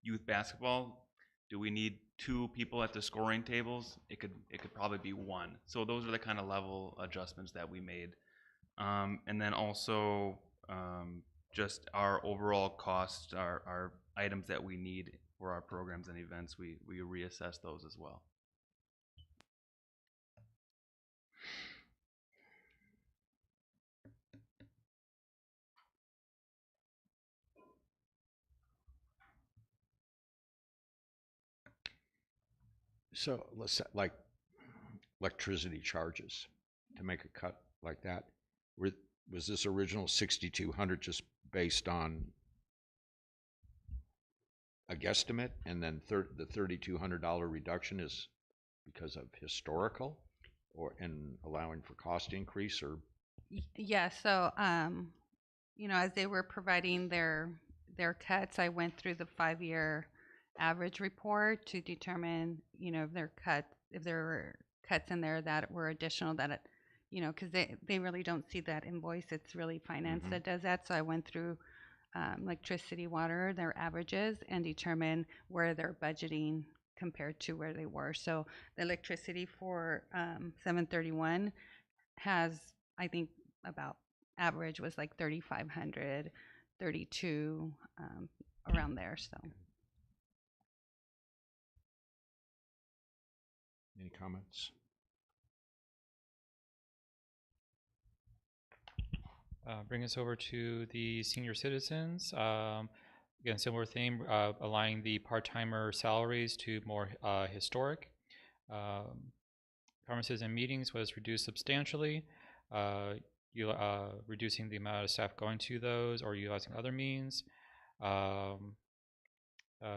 youth basketball, do we need 2 people at the scoring tables? It could probably be 1. So those are the kind of level adjustments that we made. And then also just our overall costs, our items that we need for our programs and events, we reassess those as well. So let's say, like electricity charges, to make a cut like that. Was this original 6,200 just based on a guesstimate, and then the $3,200 reduction is because of historical, or in allowing for cost increase, or? Yeah, so you know, as they were providing their cuts, I went through the 5-year average report to determine, you know, if there were cuts in there that were additional, that you know, because they really don't see that invoice. It's really finance that does that. So I went through electricity, water, their averages, and determine where they're budgeting compared to where they were. So the electricity for 731 has, I think, about average was like 3,500, 32, around there. So. Any comments? Bring us over to the senior citizens. Again, similar theme, aligning the part-timer salaries to more historic. Conferences and meetings was reduced substantially. Reducing the amount of staff going to those or utilizing other means.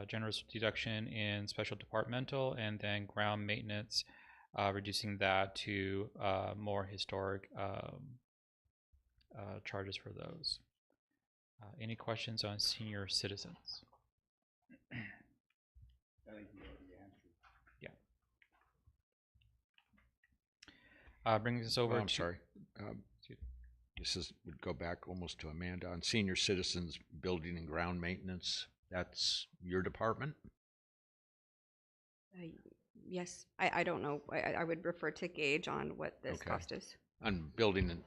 Generous deduction in special departmental, and then ground maintenance reducing that to more historic charges for those. Any questions on senior citizens? Yeah. Brings us over I'm to. sorry. Would go back almost to Amanda on senior citizens building and ground maintenance. That's your department? Yes, I don't know. I would refer to Gage on what this cost is. On building and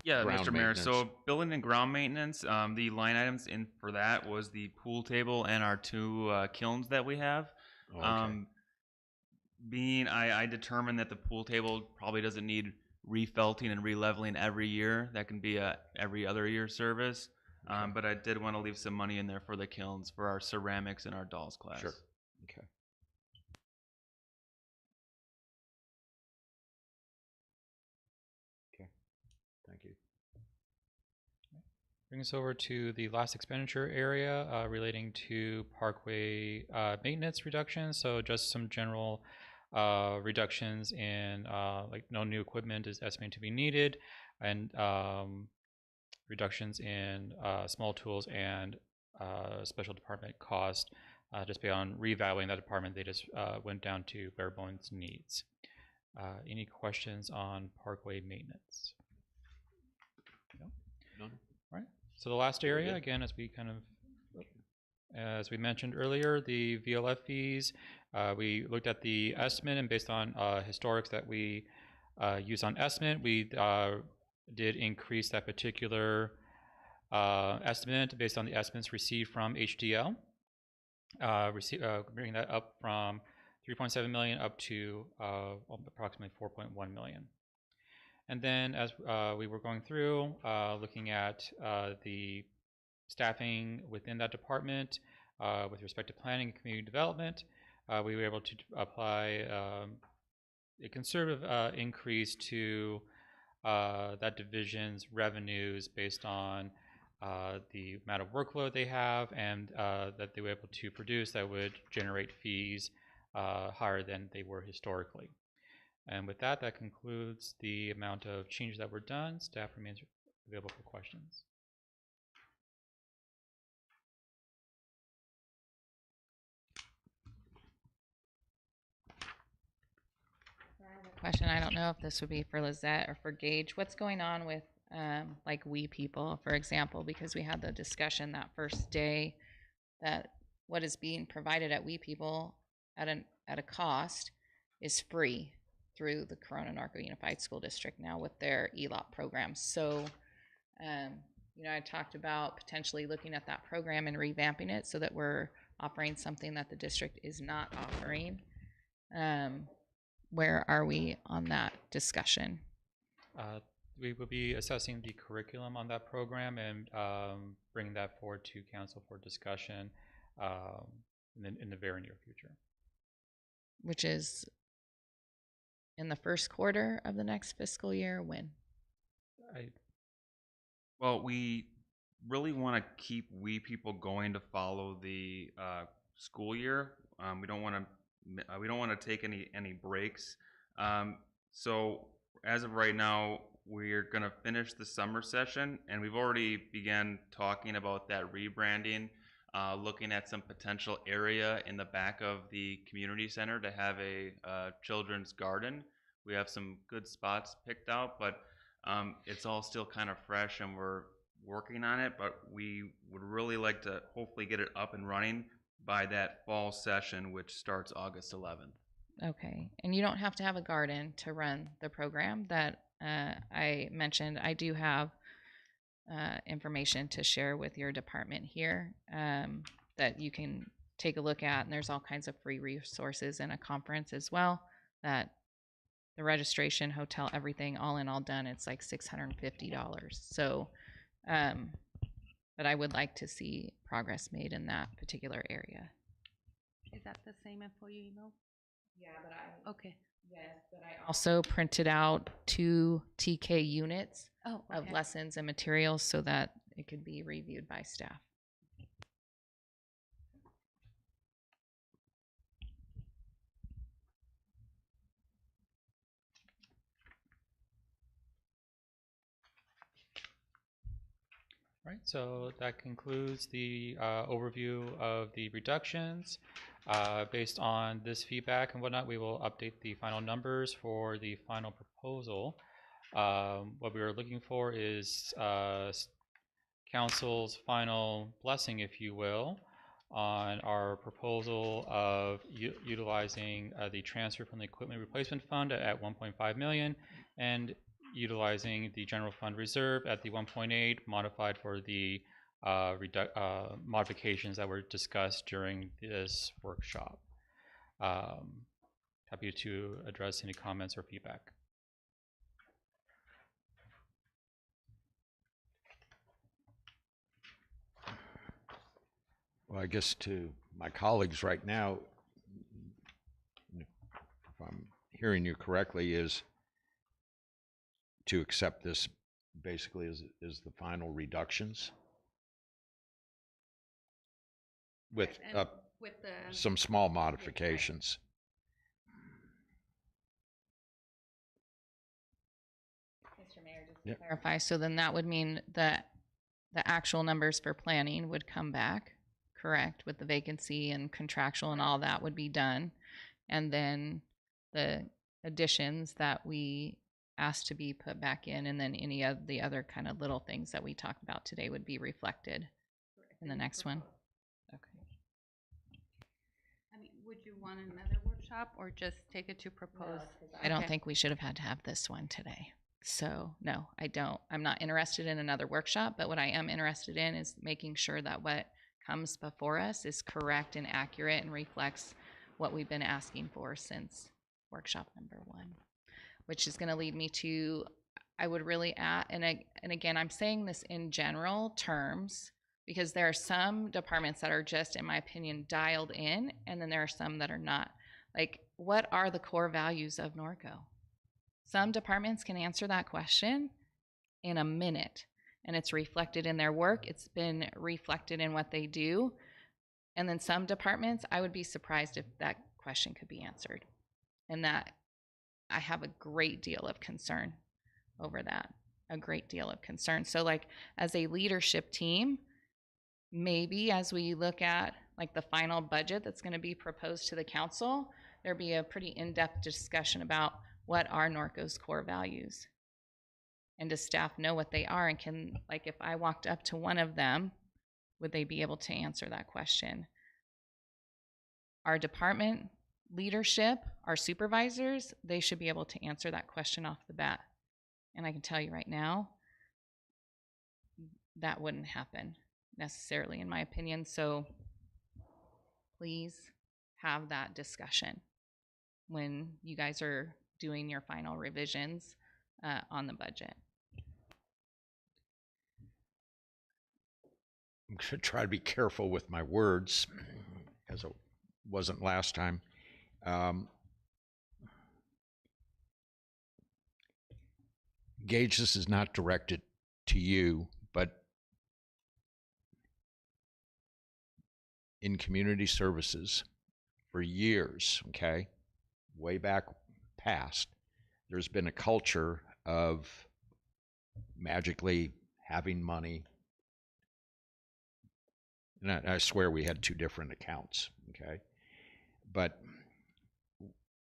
Yeah, ground Mr. Mayor. maintenance. So building and ground maintenance, the line items in for that was the pool table and our two kilns that we have. I determined that the pool table probably doesn't need refelting and releveling every year. That can be a every other year service. But I did want to leave some money in there for the kilns for our ceramics and our dolls class. Sure. Okay. Thank you. Bring us over to the last expenditure area relating to parkway maintenance reductions. So just some general reductions in like no new equipment is estimated to be needed, and reductions in small tools and special department cost. Just beyond revaluing that department, they just went down to bare bones needs. Any questions on parkway maintenance? No? None. All right. So the last area, again, as we mentioned earlier, the VLF fees. We looked at the estimate, and based on historics that we use on estimate, we did increase that particular estimate based on the estimates received from HDL. Bringing that up from 3.7 million up to approximately 4.1 million. And then as we were going through, looking at the staffing within that department with respect to planning and community development, we were able to apply a conservative increase to that division's revenues based on the amount of workload they have and that they were able to produce that would generate fees higher than they were historically. And with that, that concludes the amount of changes that were done. Staff remains available for questions. Question. I don't know if this would be for Lizette or for Gage. What's going on with like We People, for example, because we had the discussion that first day that what is being provided at We People at a cost is free through the Corona Norco Unified School District now with their ELOP program. So, I talked about potentially looking at that program and revamping it so that we're offering something that the district is not offering. Where are we on that discussion? We will be assessing the curriculum on that program and bringing that forward to council for discussion in the very near future. Which is in the first quarter of the next fiscal year. When? Well, we really want to keep We People going to follow the school year. We don't want to take any breaks. So as of right now, we're going to finish the summer session, and we've already began talking about that rebranding, looking at some potential area in the back of the community center to have a children's garden. We have some good spots picked out, but it's all still kind of fresh, and we're working on it, but we would really like to hopefully get it up and running by that fall session, which starts August 11th. Okay. And you don't have to have a garden to run the program that I mentioned. I do have information to share with your department here that you can take a look at. And there's all kinds of free resources and a conference as well that the registration, hotel, everything, all in, all done, it's like $650. So, but I would like to see progress made in that particular area. Is that the same info you emailed? Yeah, but okay. Yes, but I also printed out 2 TK units of lessons and materials so that it could be reviewed by staff. Right, so that concludes the overview of the reductions. Based on this feedback and whatnot, we will update the final numbers for the final proposal. What we are looking for is council's final blessing, if you will, on our proposal of utilizing the transfer from the equipment replacement fund at 1.5 million and utilizing the general fund reserve at the 1.8 modified for the modifications that were discussed during this workshop. Happy to address any comments or feedback. Well, I guess to my colleagues right now, if I'm hearing you correctly, is to accept this basically as the final reductions with with the some small modifications. Mr. Mayor, just to clarify, so then that would mean that the actual numbers for planning would come back, correct, with the vacancy and contractual and all that would be done. And then the additions that we asked to be put back in, and then any of the other kind of little things that we talked about today would be reflected in the next one. Okay. I mean, would you want another workshop or just take it to propose? I don't think we should have had to have this one today. So no, I don't. I'm not interested in another workshop, but what I am interested in is making sure that what comes before us is correct and accurate and reflects what we've been asking for since workshop number 1, which is going to lead me to, I would really add, and again, I'm saying this in general terms because there are some departments that are just, in my opinion, dialed in, and then there are some that are not. Like, what are the core values of Norco? Some departments can answer that question in a minute, and it's reflected in their work. It's been reflected in what they do. And then some departments, I would be surprised if that question could be answered. And that I have a great deal of concern over that, a great deal of concern. So like as a leadership team, maybe as we look at like the final budget that's going to be proposed to the council, there'll be a pretty in-depth discussion about what are Norco's core values. And does staff know what they are? And can, like if I walked up to one of them, would they be able to answer that question? Our department leadership, our supervisors, they should be able to answer that question off the bat. And I can tell you right now, that wouldn't happen necessarily in my opinion. So please have that discussion when you guys are doing your final revisions on the budget. I'm going to try to be careful with my words, as it wasn't last time. Gage, this is not directed to you, but in community services for years, okay, way back past, there's been a culture of magically having money. And I swear we had 2 different accounts, okay? But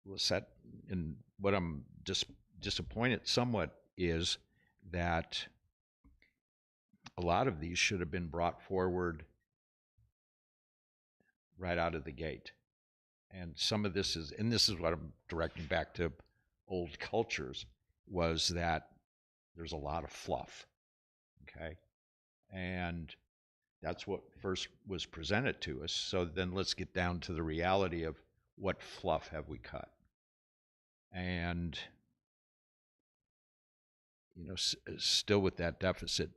Lisette, and what I'm disappointed somewhat is that a lot of these should have been brought forward right out of the gate. And some of this is, and this is what I'm directing back to old cultures, was that there's a lot of fluff, okay? And that's what first was presented to us. So then let's get down to the reality of what fluff have we cut. And, you know, still with that deficit,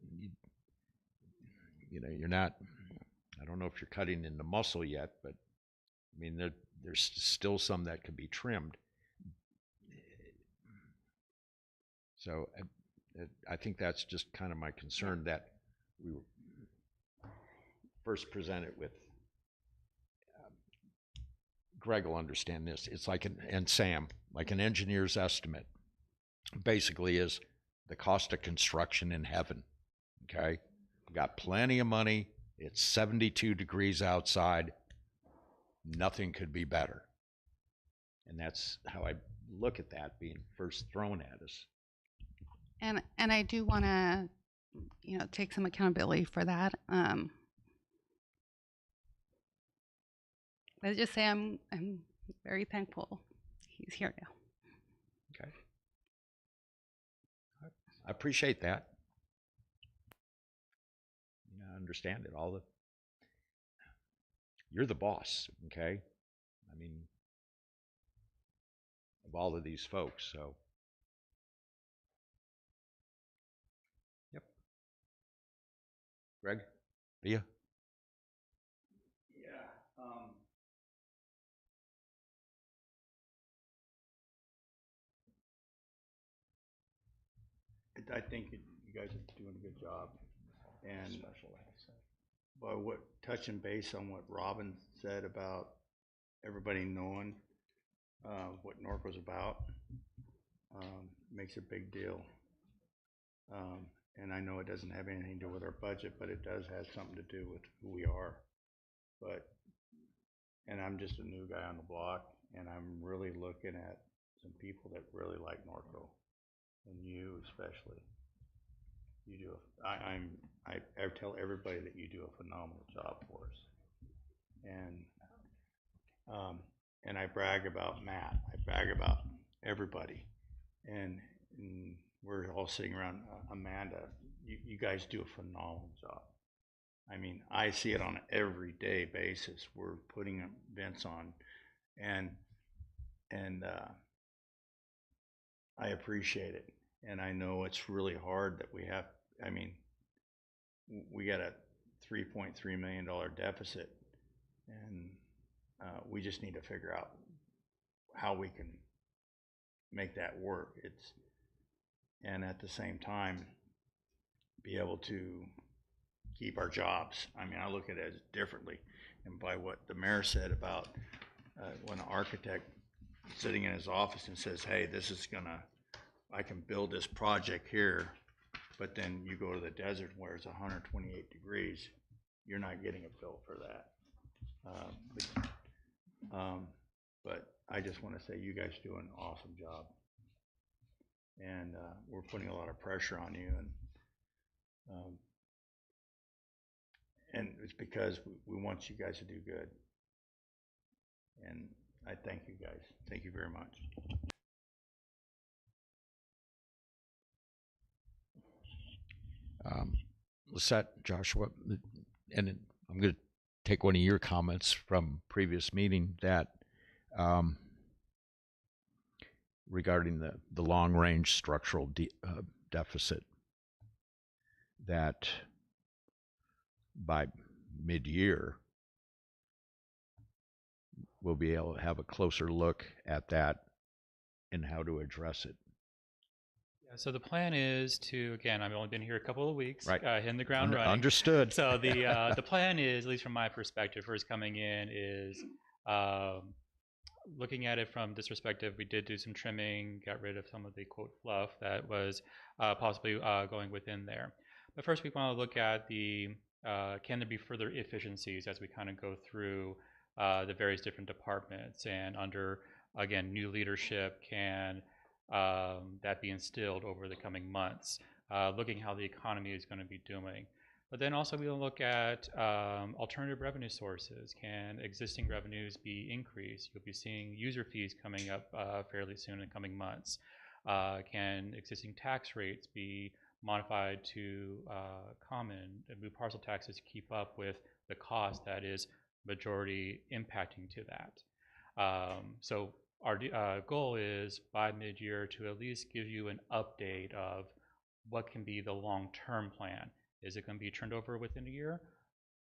you know, you're not, I don't know if you're cutting into muscle yet, but I mean, there's still some that could be trimmed. So I think that's just kind of my concern, that we were first presented with, Greg will understand this, it's like and Sam, like an engineer's estimate basically is the cost of construction in heaven, okay? got plenty of money. It's 72 degrees outside. Nothing could be better. And that's how I look at that being first thrown at us. And I do want to, take some accountability for that. Let's just say I'm very thankful he's here now. Okay. I appreciate that. I understand it. You're the boss, okay? I mean, of all of these folks, so. Yep. Greg, Via? Yeah, I think you guys are doing a good job. And by touching base on what Robin said about everybody knowing what Norco's about, makes a big deal. And I know it doesn't have anything to do with our budget, but it does have something to do with who we are. And I'm just a new guy on the block, and I'm really looking at some people that really like Norco, and you especially. You do. I tell everybody that you do a phenomenal job for us, and I brag about Matt. I brag about everybody, and we're all sitting around. Amanda, you guys do a phenomenal job. I mean, I see it on an everyday basis. We're putting events on, and I appreciate it. And I know it's really hard that we have. I mean, we got a $3.3 million deficit, and we just need to figure out how we can make that work. And at the same time, be able to keep our jobs. I mean, I look at it as differently, and by what the mayor said about when an architect sitting in his office and says, "Hey, I can build this project here," but then you go to the desert where it's 128 degrees, you're not getting a bill for that. But I just want to say you guys do an awesome job, and we're putting a lot of pressure on you, and it's because we want you guys to do good. And I thank you guys. Thank you very much. Lisette, Joshua, and I'm going to take one of your comments from previous meeting that regarding the long-range structural deficit, that by mid-year we'll be able to have a closer look at that and how to address it. So the plan is to, again, I've only been here a couple of weeks, right. Hitting the ground running. Understood. So the plan is, at least from my perspective, first coming in is looking at it from this perspective. We did do some trimming, got rid of some of the quote fluff that was possibly going within there. But first we want to look at can there be further efficiencies as we kind of go through the various different departments, and under, again, new leadership, can that be instilled over the coming months, looking how the economy is going to be doing. But then also we'll look at alternative revenue sources. Can existing revenues be increased? You'll be seeing user fees coming up fairly soon in the coming months. Can existing tax rates be modified to common and move parcel taxes to keep up with the cost that is majority impacting to that? So our goal is by mid-year to at least give you an update of what can be the long-term plan. Is it going to be turned over within a year?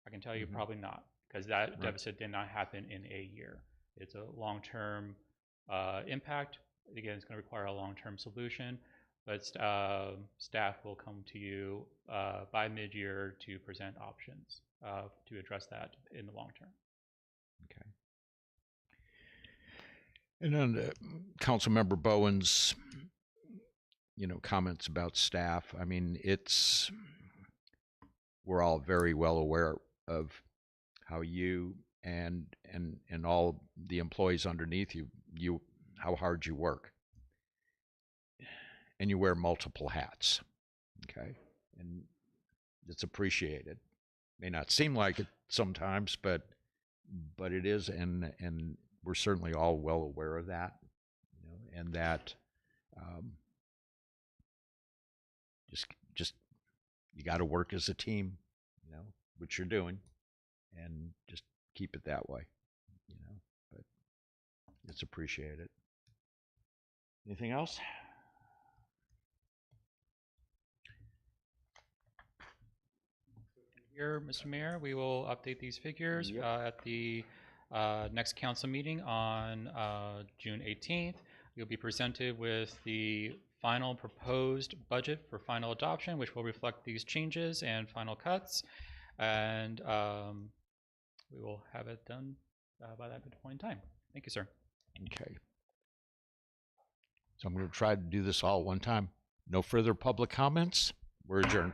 I can tell you probably not, because that deficit did not happen in a year. It's a long-term impact. Again, it's going to require a long-term solution, but staff will come to you by mid-year to present options to address that in the long term. Okay. And then Councilmember Bowen's, comments about staff. I mean, we're all very well aware of how you and all the employees underneath you how hard you work. And you wear multiple hats, okay? And it's appreciated. May not seem like it sometimes, but it is, and we're certainly all well aware of that, you know, and that just you got to work as a team, you know, which you're doing, and just keep it that way, you know. But it's appreciated. Anything else? Here, Mr. Mayor, we will update these figures at the next council meeting on June 18th. You'll be presented with the final proposed budget for final adoption, which will reflect these changes and final cuts. And we will have it done by that point in time. Thank you, sir. Okay. So I'm going to try to do this all at one time. No further public comments. We're adjourned.